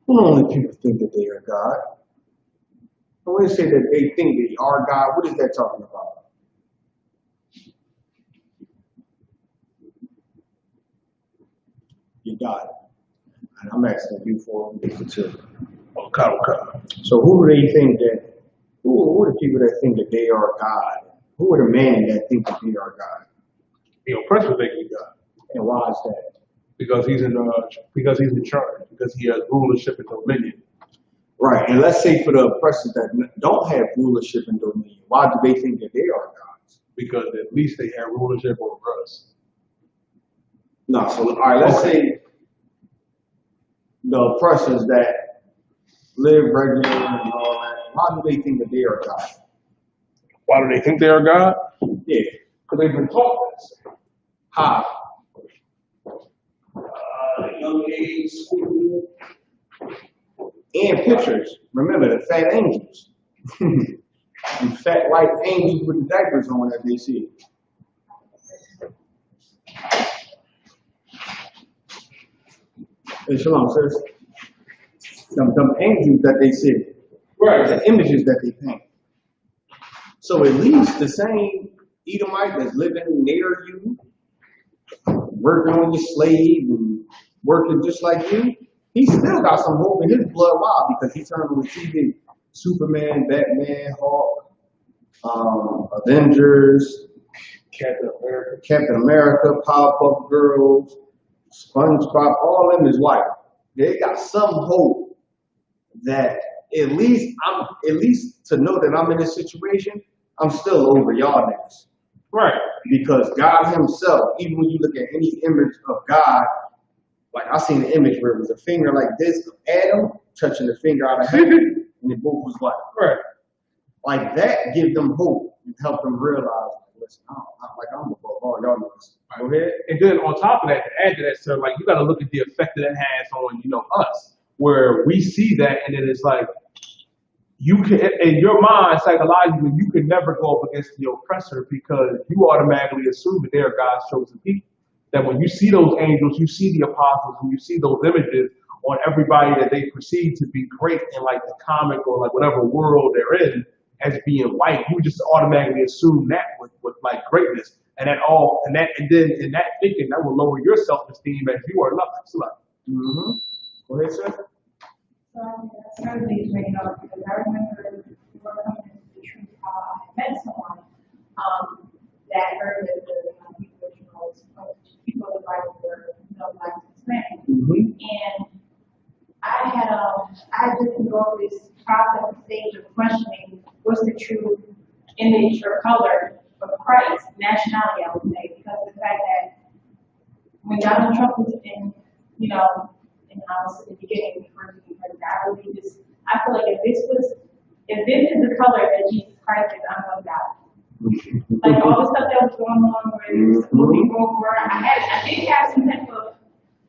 When only people think that they are God. When they say that they think they are God, what is that talking about? You got it. And I'm asking you for an answer too. Okay. So who do they think that, who are the people that think that they are God? Who are the men that think that they are God? The oppressor think he's God. And why is that? Because he's in charge, because he has rulership and dominion. Right, and let's say for the oppressors that don't have rulership and dominion, why do they think that they are gods? Because at least they have rulership over us. No, so all right, let's say the oppressors that live regularly and all that, why do they think that they are God? Why do they think they are God? Yeah. Because they've been taught this. How? Young age, school, and pictures. Remember the fat angels. And fat white angels with the diapers on that they see. Hey, shalom, sis. Them angels that they see. Right. The images that they paint. So at least the same Edomite that's living near you, working on your slave and working just like you, he still got some hope in his blood. Why? Because he turned on the TV. Superman, Batman, Hulk, Avengers, Captain America, Powerpuff Girls, SpongeBob, all of them is white. They got some hope that at least to know that I'm in this situation, I'm still over y'all niggas. Right. Because God himself, even when you look at any image of God, like I seen an image where it was a finger like this of Adam touching the finger out of heaven, and it both was white. Right. Like that gives them hope and help them realize, listen, I'm above all y'all niggas. Go ahead. And then on top of that, to add to that, sir, like you got to look at the effect that it has on, us, where we see that, and then it's like, you can, in your mind, psychologically, you can never go up against the oppressor because you automatically assume that they are God's chosen people. That when you see those angels, you see the apostles, and you see those images on everybody that they perceive to be great in like the comic or like whatever world they're in as being white, you just automatically assume that with like greatness. And then in that thinking, that will lower your self-esteem as you are nothing. So like, Go ahead, sir. So I started these bringing up because I remember before coming into the truth how I met someone that heard that the people of the Bible were Black and Hispanic. And I didn't go through this process stage of questioning what's the true image or color of Christ, nationality, I would say, because of the fact that when Donald Trump was in, and I was in the beginning, I feel like if this is the color that Jesus Christ is, I'm going to die. Like all the stuff that was going on where there was moving over, I did have some type of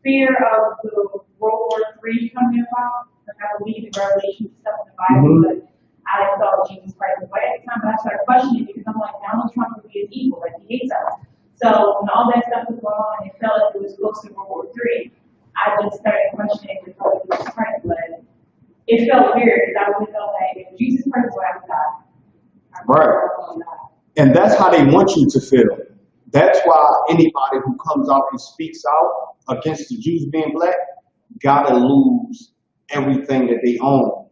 fear of the World War III coming about. Like I believe in Revelation stuff in the Bible, but I thought Jesus Christ was white at the time. But I started questioning because I'm like, Donald Trump would be an evil, like he hates us. So when all that stuff was going on, it felt like it was close to World War III. I just started questioning the color of Jesus Christ, but it felt weird because I really felt like if Jesus Christ was white, Right. And that's how they want you to feel. That's why anybody who comes out and speaks out against the Jews being black, gotta lose everything that they own,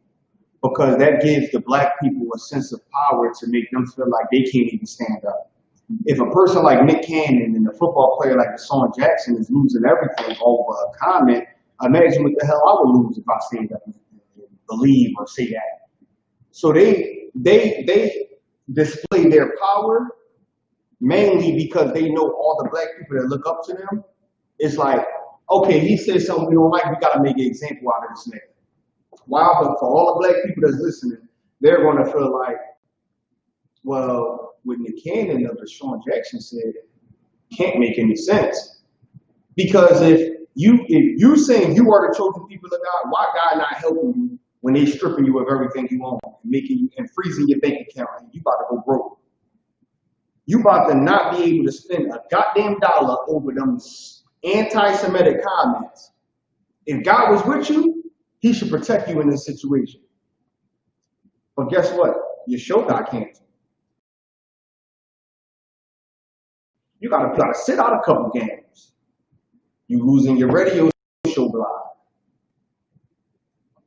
because that gives the black people a sense of power to make them feel like they can't even stand up. If a person like Nick Cannon and a football player like Deshaun Jackson is losing everything over a comment, imagine what the hell I would lose if I stand up and believe or say that. So they display their power mainly because they know all the black people that look up to them. It's like, okay, he said something we don't like, we gotta make an example out of this nigga. Wow, but for all the black people that's listening, they're gonna feel like, well, what Nick Cannon of Deshaun Jackson said can't make any sense. Because if you saying you are the chosen people of God, why God not helping you when they stripping you of everything you own, making you and freezing your bank account, and you about to go broke? You about to not be able to spend a goddamn dollar over them anti-Semitic comments. If God was with you, he should protect you in this situation. But guess what? Your show got canceled. You gotta sit out a couple games. You losing your radio show live.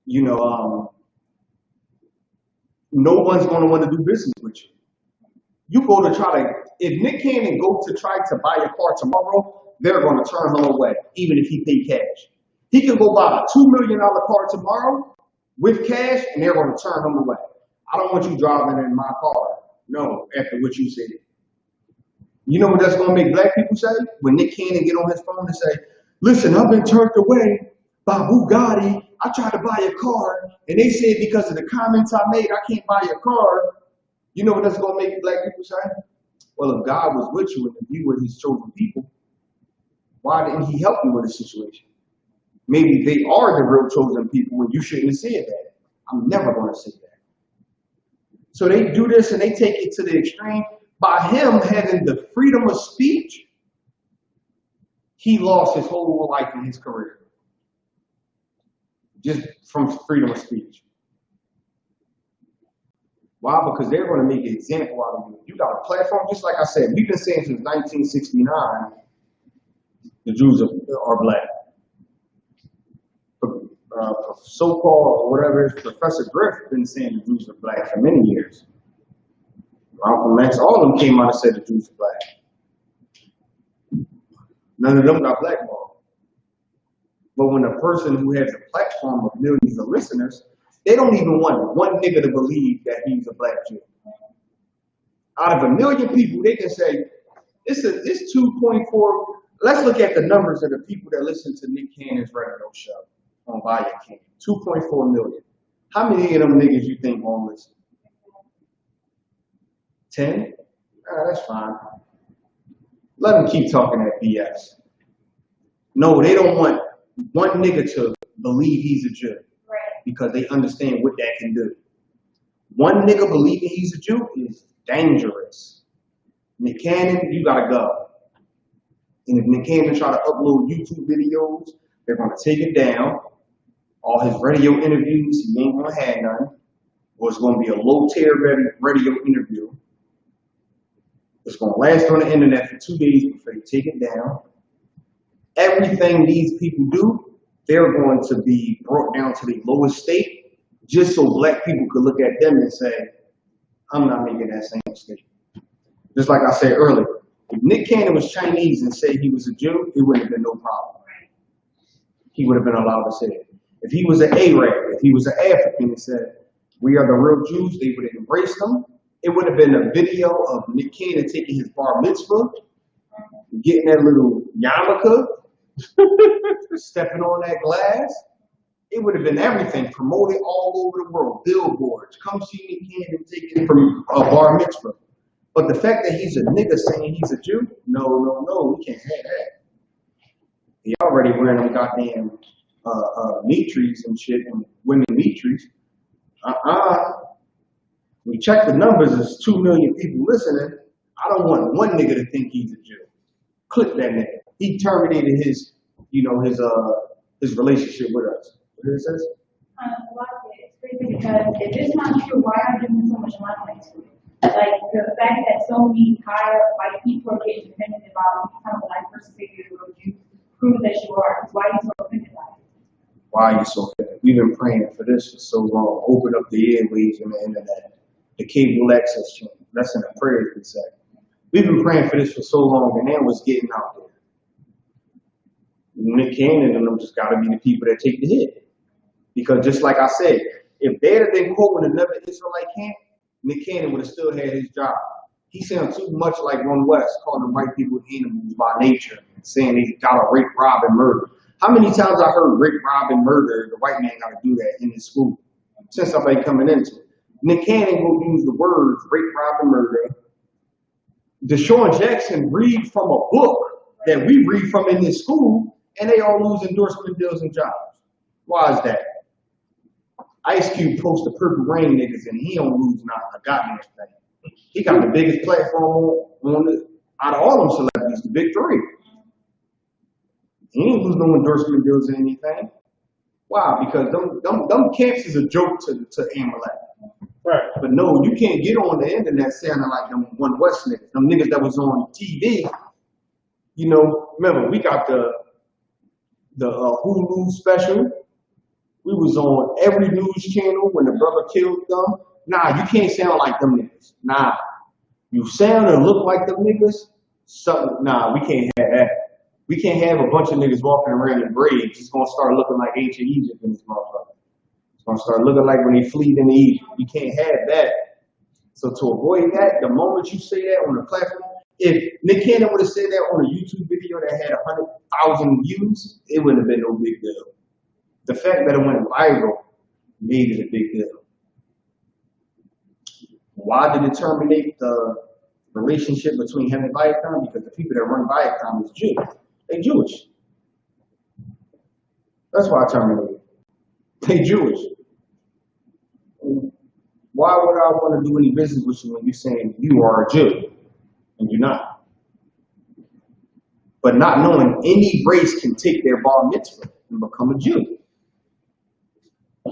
You know, no one's gonna want to do business with you. You go to try to, if Nick Cannon go to try to buy a car tomorrow, they're gonna turn him away, even if he pay cash. He can go buy a $2 million car tomorrow with cash, and they're gonna turn him away. I don't want you driving in my car. No, after what you said. You know what that's gonna make black people say? When Nick Cannon get on his phone and say, listen, I've been turned away by Bugatti. I tried to buy a car, and they said because of the comments I made, I can't buy a car. You know what that's gonna make black people say? Well, if God was with you and if you were his chosen people, why didn't he help you with the situation? Maybe they are the real chosen people and you shouldn't have said that. I'm never gonna say that. So they do this and they take it to the extreme. By him having the freedom of speech, he lost his whole life in his career. Just from freedom of speech. Why? Because they're going to make an example out of you. You got a platform, just like I said, we've been saying since 1969, the Jews are black. So-called, or whatever, Professor Griff been saying the Jews are black for many years. Malcolm X, all of them came out and said the Jews are black. None of them got blackballed. But when a person who has a platform of millions of listeners, they don't even want one nigga to believe that he's a black Jew. Out of 1 million people, they can say, it's 2.4. Let's look at the numbers of the people that listen to Nick Cannon's radio show on Via King. 2.4 million. How many of them niggas you think won't listen? 10? That's fine. Let them keep talking that BS. No, they don't want one nigga to believe he's a Jew. Because they understand what that can do. One nigga believing he's a Jew is dangerous. Nick Cannon, you gotta go. And if Nick Cannon try to upload YouTube videos, they're gonna take it down. All his radio interviews, he ain't gonna have none. Or it's gonna be a low-tier radio interview. It's gonna last on the internet for 2 days before they take it down. Everything these people do, they're going to be brought down to the lowest state just so black people could look at them and say, I'm not making that same mistake. Just like I said earlier, if Nick Cannon was Chinese and said he was a Jew, it wouldn't have been no problem. He would have been allowed to say it. If he was an Arab, if he was an African and said, we are the real Jews, they would have embraced them. It would have been a video of Nick Cannon taking his bar mitzvah, getting that little yarmulke, stepping on that glass. It would have been everything, promoted all over the world, billboards, come see Nick Cannon taking from a bar mitzvah. But the fact that he's a nigga saying he's a Jew, no, we can't have that. He already wearing them goddamn mitris and shit, and women mitris. We check the numbers, there's 2 million people listening. I don't want one nigga to think he's a Jew. Click that nigga. He terminated his relationship with us. What it says? It's crazy because if it's not true, why are you giving so much money to it? Like the fact that so many higher white people are getting offended about becoming a black person figure or you prove that you are. Why are you so offended by it? Why are you so fed? We've been praying for this for so long. Open up the airwaves and the internet, the cable access channel. That's in the prayers we say. We've been praying for this for so long, and now it's getting out there. Nick Cannon and them just got to be the people that take the hit. Because just like I said, if they'd have been caught with another Israelite camp, Nick Cannon would have still had his job. He sounds too much like Ron West, calling white people animals by nature, and saying they got to rape, rob, and murder. How many times I heard rape, rob, and murder, the white man got to do that in his school? Since I've been coming into it. Nick Cannon will use the words rape, rob, and murder. Deshaun Jackson read from a book that we read from in this school, and they all lose endorsement deals and jobs. Why is that? Ice Cube posts the Purple Rain niggas, and he don't lose not a goddamn thing. He got the biggest platform out of all them celebrities, the big three. He ain't lose no endorsement deals or anything. Why? Because them camps is a joke to Amalek. Right. But no, you can't get on the internet sounding like them One West niggas, them niggas that was on TV. You know, remember, we got the Hulu special. We was on every news channel when the brother killed them. Nah, you can't sound like them niggas. Nah. You sound and look like them niggas, nah, we can't have that. We can't have a bunch of niggas walking around in braids. It's gonna start looking like ancient Egypt in this motherfucker. It's gonna start looking like when they fleed into Egypt. We can't have that. So to avoid that, the moment you say that on the platform, if Nick Cannon would have said that on a YouTube video that had 100,000 views, it wouldn't have been no big deal. The fact that it went viral made it a big deal. Why did it terminate the relationship between him and Viacom? Because the people that run Viacom is Jews. They Jewish. That's why I terminated. They Jewish. And why would I want to do any business with you when you're saying you are a Jew and you're not? But not knowing any race can take their bar mitzvah and become a Jew.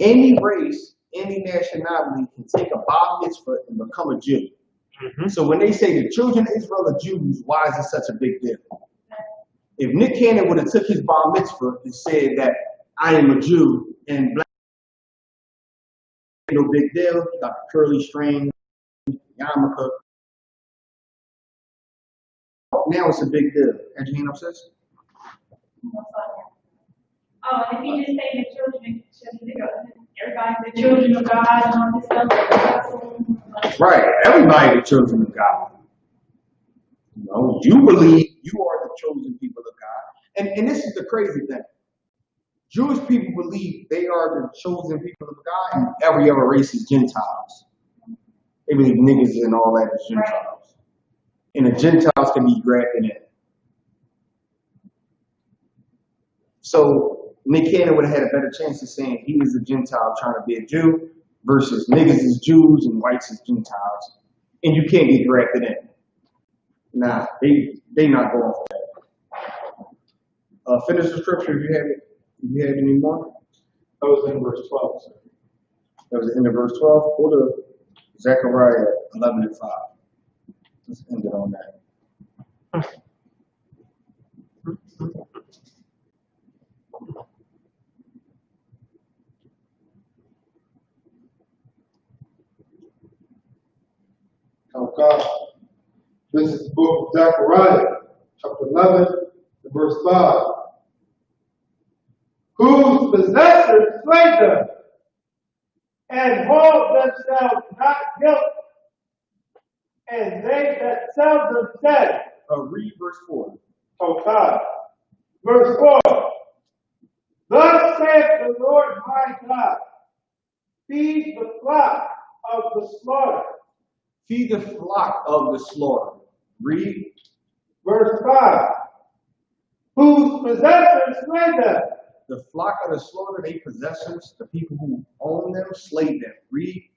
Any race, any nationality can take a bar mitzvah and become a Jew. Mm-hmm. So when they say the children of Israel are Jews, why is it such a big deal? If Nick Cannon would have took his bar mitzvah and said that I am a Jew and black, no big deal, got the curly string, yarmulke. Now it's a big deal. Had your hand up, sis? Oh, and if you just say the children, everybody's the children of God and all this stuff. Right, everybody the children of God. You know, you believe you are the chosen people of God. And this is the crazy thing. Jewish people believe they are the chosen people of God, and every other race is Gentiles. They believe niggas and all that is Gentiles. And the Gentiles can be grafted in. So Nick Cannon would have had a better chance of saying he is a Gentile trying to be a Jew versus niggas is Jews and whites is Gentiles. And you can't get grafted in. Nah, they not going for that. Finish the scripture if you have it. If you have any more? That was in verse 12, sir. That was the end of verse 12. Go to Zechariah 11:5. Let's end it on that. Oh God. This is the book of Zechariah, chapter 11, verse 5. Whose possessors slay them and hold themselves not guilty, and they that sell them said, Read verse 4. Oh God. Verse 4. Thus saith the Lord my God, feed the flock of the slaughter. Feed the flock of the slaughter. Read. Verse 5. Whose possessors slay them. The flock of the slaughter, they possessors, the people who own them, slay them. Read.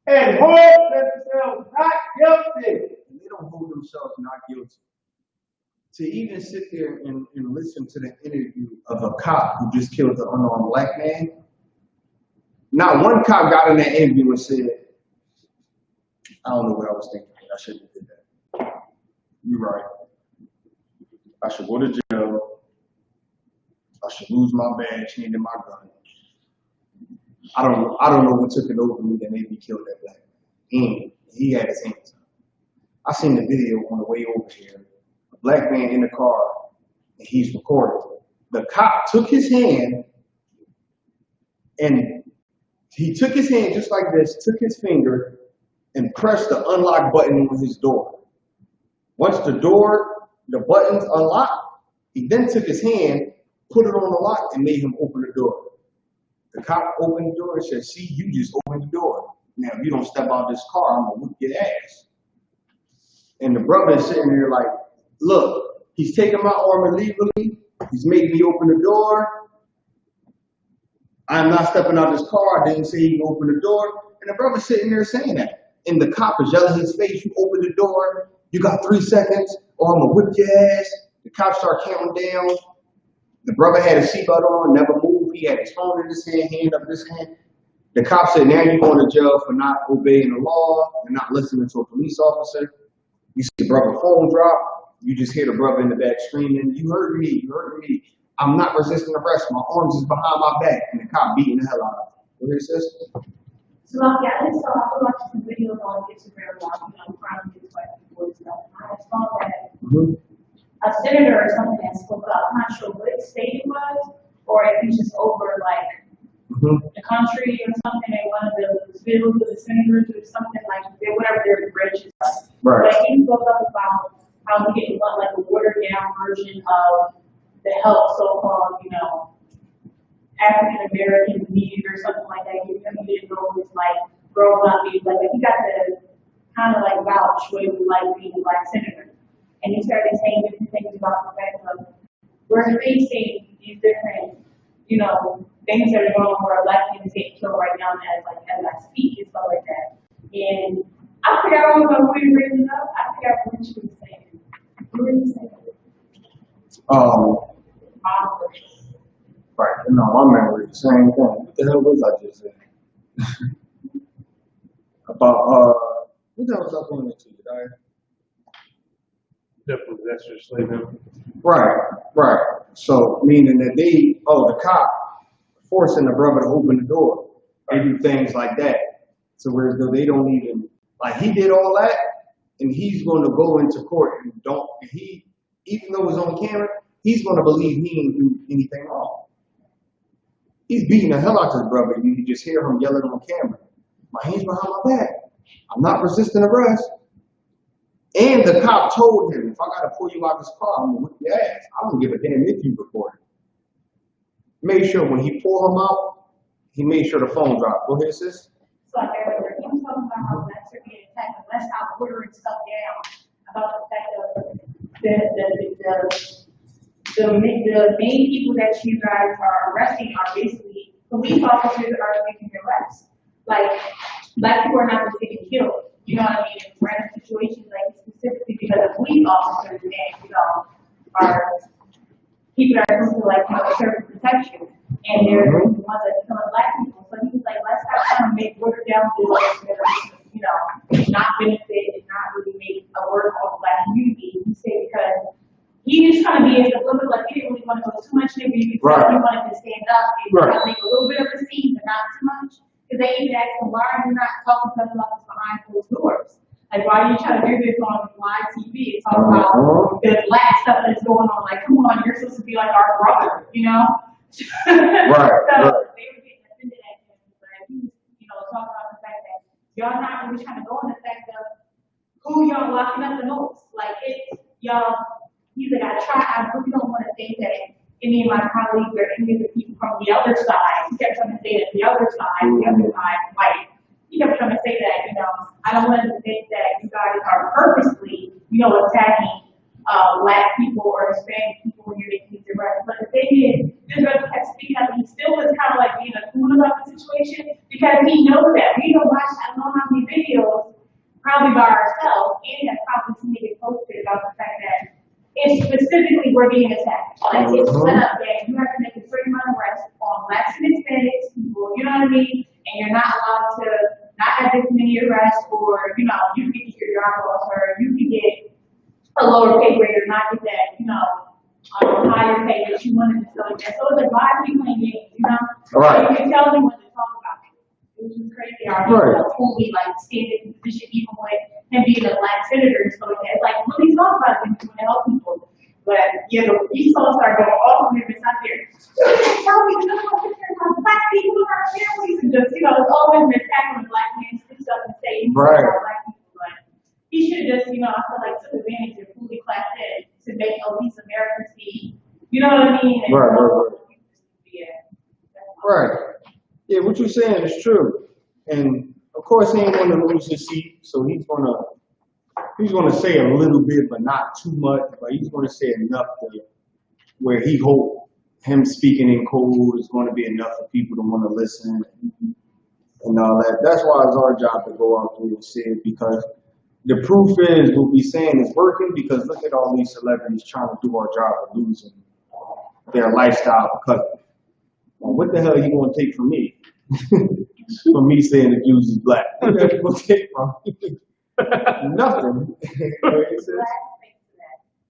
And hold themselves not guilty. And they don't hold themselves not guilty. To even sit there and listen to the interview of a cop who just killed an unarmed black man, not one cop got in that interview and said, I don't know what I was thinking. I shouldn't have did that. You're right. I should go to jail. I should lose my badge, handed my gun. I don't know what took it over me that made me kill that black man. And he had his hands up. I seen the video on the way over here. A black man in the car, and he's recording. The cop took his hand, and he took his hand just like this, took his finger, and pressed the unlock button on his door. Once the buttons unlocked, he then took his hand, put it on the lock, and made him open the door. The cop opened the door and said, see, you just opened the door. Now, if you don't step out of this car, I'm going to whip your ass. And the brother is sitting there like, look, he's taking my arm illegally. He's making me open the door. I'm not stepping out of this car. I didn't say he can open the door. And the brother's sitting there saying that. And the cop is yelling in his face, you open the door. You got 3 seconds or I'm going to whip your ass. The cop start counting down. The brother had his seatbelt on, never moved. He had his phone in his hand up his hand. The cop said, now you're going to jail for not obeying the law and not listening to a police officer. You see the brother's phone drop. You just hear the brother in the back screaming, you hurt me, you hurt me. I'm not resisting arrest. My arms is behind my back. And the cop beating the hell out of him. What is this? So yeah, I just saw I watched some videos on Instagram trying to get people and stuff. I saw that a senator or something that spoke up. I'm not sure what state it was, or if he's just over like the country or something. And one of the bills of the senators or something like whatever their bridge is. Right. But he spoke up about how he didn't want like a watered down version of the help so-called, African American needed or something like that. He didn't know his like growing up. He was like he got to kind of like vouch what it was like being a black senator. And he started saying different things about the fact of we're facing these different, things that are going on where black people get killed right now as I speak and stuff like that. And I forgot all about what he raised up. I forgot what she was saying. What were you saying? Right. No, my memory is the same thing. What the hell was I just saying? About what the hell was I going into today? The possessor slavery. Right. So meaning that the cop forcing the brother to open the door and do things like that. So whereas though they don't even he did all that and he's going to go into court and even though it's on camera, he's going to believe he didn't do anything wrong. He's beating the hell out of his brother. You can just hear him yelling on camera. My hands behind my back. I'm not resisting arrest. And the cop told him, if I got to pull you out of this car, I'm going to whip your ass. I don't give a damn if you record it. Made sure when he pulled him out, he made sure the phone dropped. Go ahead, sis. So I'm talking about how blacks are being attacked, and let's stop watering stuff down about the fact of the main people that you guys are arresting are basically police officers that are making arrests. Like, black people are not just getting killed. You know what I mean? In random situations, like specifically because of police officers and, are people that are supposed to serve protection. And they're the ones that are killing black people. So he was like, let's stop trying to make watered down bills that are, not benefit and not really make a work on the black community. He said because he was trying to be as a little bit like he didn't really want to go too much in because he wanted to stand up and try to make a little bit of a scene, but not too much. Because they even asked him, why are you not talking to us about this behind closed doors? Like, why are you trying to do this on live TV and talk about the black stuff that's going on? Like, come on, you're supposed to be like our brother, So they were getting offended at him, but he was, talking about the fact that y'all not really trying to go on the fact of who y'all locking up the most. Like, it's y'all. He's like, I really don't want to think that any of my colleagues or any of the people from the other side, he kept trying to say that the other side, white. He kept trying to say that, I don't want to think that you guys are purposely, attacking black people or Hispanic people when you're making these arrests. But the thing is, this brother kept speaking up, and he still was kind of like being a cool about the situation because he knows that. We don't watch, I don't know how many videos, probably by ourselves, and have probably seen it posted about the fact that it's specifically we're being attacked. Like it's set up that you have to make a certain amount of arrests on blacks and Hispanics people, you know what I mean? And you're not allowed to not have this many arrests or, you can get your job lost or you can get a lower pay grade or not get that, higher pay that you wanted to stuff like that. So it's like, why are we playing games, you know? Right. So you can tell me what to talk about. It was just crazy. Our Right. fully like stayed in position even with him being a black senator and stuff like that. It's like, really talk about things when to help people. But you know, Esau started going off on him and out there. Tell me, you know, black people and our families, and just, you know, it's always an attack on the black man's stuff and say, Right. black people. But he should just, you know, I feel like took advantage of fully class ed to make at least Americans see, you know what I mean? And Right. Yeah. Right. Yeah, what you're saying is true. And of course he ain't gonna lose his seat, so he's gonna say a little bit, but not too much, but he's gonna say enough to where he hope him speaking in code is gonna be enough for people to want to listen and all that. That's why it's our job to go out there and say it, because the proof is what we saying is working, because look at all these celebrities trying to do our job of losing their lifestyle because of it. Well, what the hell are you gonna take from me? From me saying the Jews is black. What are you gonna take from me? Nothing. I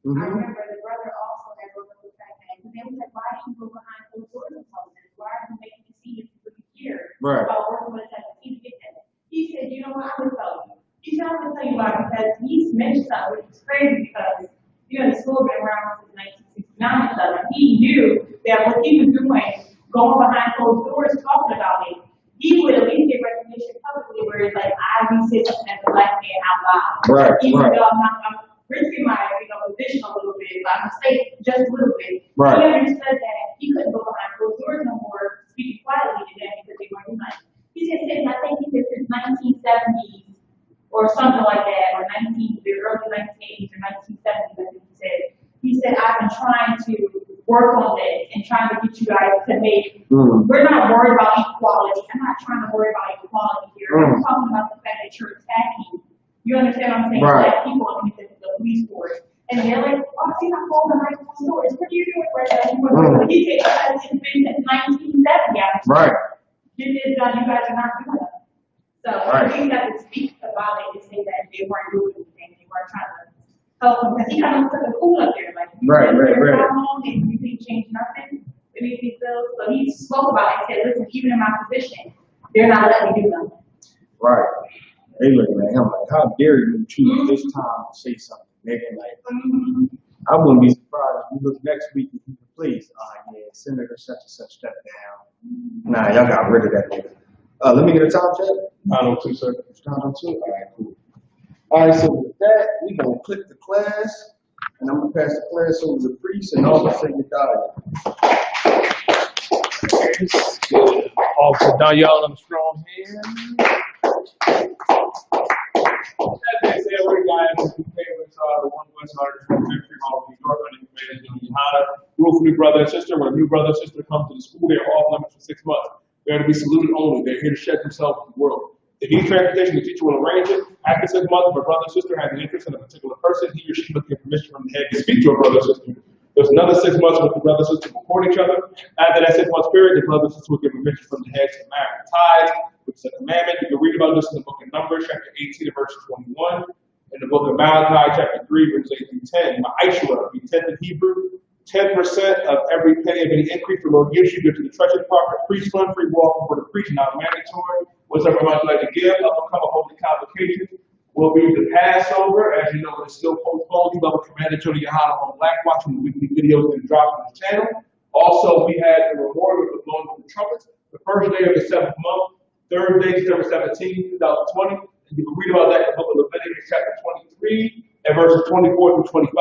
remember the brother also had brought up the fact that they was like, why do you go behind closed doors and tell this? Why are you making me see this for years Right. about working with us to get that? He said, you know what, I'm gonna tell you. He said, I'm gonna tell you why, because he's mentioned something which is crazy because you know the school been around since 1969 and stuff, and he knew that what he was doing, going behind closed doors talking about it, he would at least get recognition publicly where it's like I said something as a black man out loud. Right, Even right. though I'm risking my position a little bit, by mistake, just a little bit. Right. He understood that he couldn't go behind closed doors no more, speaking quietly to them because they weren't united. He said, I think he said since 1970s or something like that, or the early 1980s or 1970s, I think he said. He said, I've been trying to work on this and trying to get you guys to make, we're not worried about equality. I'm not trying to worry about equality here. I'm talking about the fact that you're attacking. You understand what I'm saying? Right. Black people in the police force. And they're like, oh, see, I'm holding my stores. What are you doing right now? He said, it's been since 1970. Right. You guys are not doing it. So I think that to speak about it to say that they weren't doing anything, they weren't trying to help them. Because he kind of took a cool up there, like, you Right. how long and you think change nothing? It makes me feel. So he spoke about it and said, listen, even in my position, they're not letting me do nothing. Right. They looking at him like, how dare you choose this time to say something? Nigga, like, I wouldn't be surprised if you look next week and you can please, yeah, Senator such and such step down. Nah, y'all got rid of that nigga. Let me get a time check. 902, sir. 902? All right, cool. All right, so with that, we gonna click the class, and I'm gonna pass the class over to the priest and all the secretary. Also, now y'all in a strong hand. As they say, we're guys who pay with the one West Artist from Victory Hall, New York, under the command of Johnny rule for new brother and sister. When a new brother and sister come to the school, they are off limits for 6 months. They're to be saluted only. They're here to shed themselves with the world. If you need transportation, the teacher will arrange it. After 6 months, if a brother or sister has an interest in a particular person, he or she must get permission from the head to speak to a brother or sister. There's another 6 months with the brother and sister report each other. After that 6 month period, the brother and sister will get permission from the head to marry and tithe, which is a commandment. You can read about this in the book of Numbers, chapter 18, verse 21. In the book of Malachi, chapter 3, verse 8 through 10. Ma'ashra, be 10 in Hebrew. 10% of every penny of any increase the Lord gives you, give to the treasury department. Priest fund, free walk for the priest, not mandatory. Whatever amount you like to give, upcoming holy convocation will be the Passover. As you know, it's still postponed. You love a commanded to Yohana on Black, watching the weekly videos that drop on the channel. Also, we had the reward of the blowing of the trumpets. The first day of the 7th month, Thursday, December 17, 2020. And you can read about that in the book of Leviticus, chapter 23, and verses 24 through 25.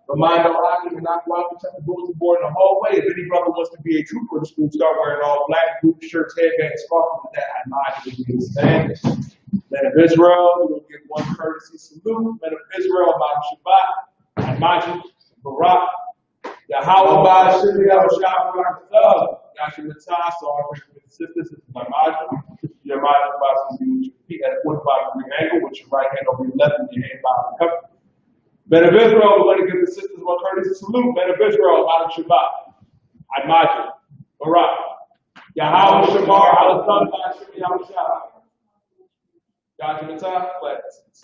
Remind our audience to not go out and check the bulletin board in the hallway. If any brother wants to be a trooper, the school start wearing all black boots, shirts, headbands, scarf, with that. I admire you to stand. Men of Israel, we will give one courtesy salute. Men of Israel, Ba'al Shabbat, Imagine, Barak, Yahweh, Ba'al Shiri, Yahweh, Yahshua Matzah, so our sisters, this is my Imagine. Your mind is about to be feet at a 45-degree angle with your right hand over your left and your hand by the cover. Men of Israel, we're going to give the sisters one courtesy salute. Men of Israel, Ba'al Shabbat, Imagine, Barak, Yahweh Shamar, Al-Sun, Ba'al Shiri, Yahweh Shah. Yahshua Matzah, blessings.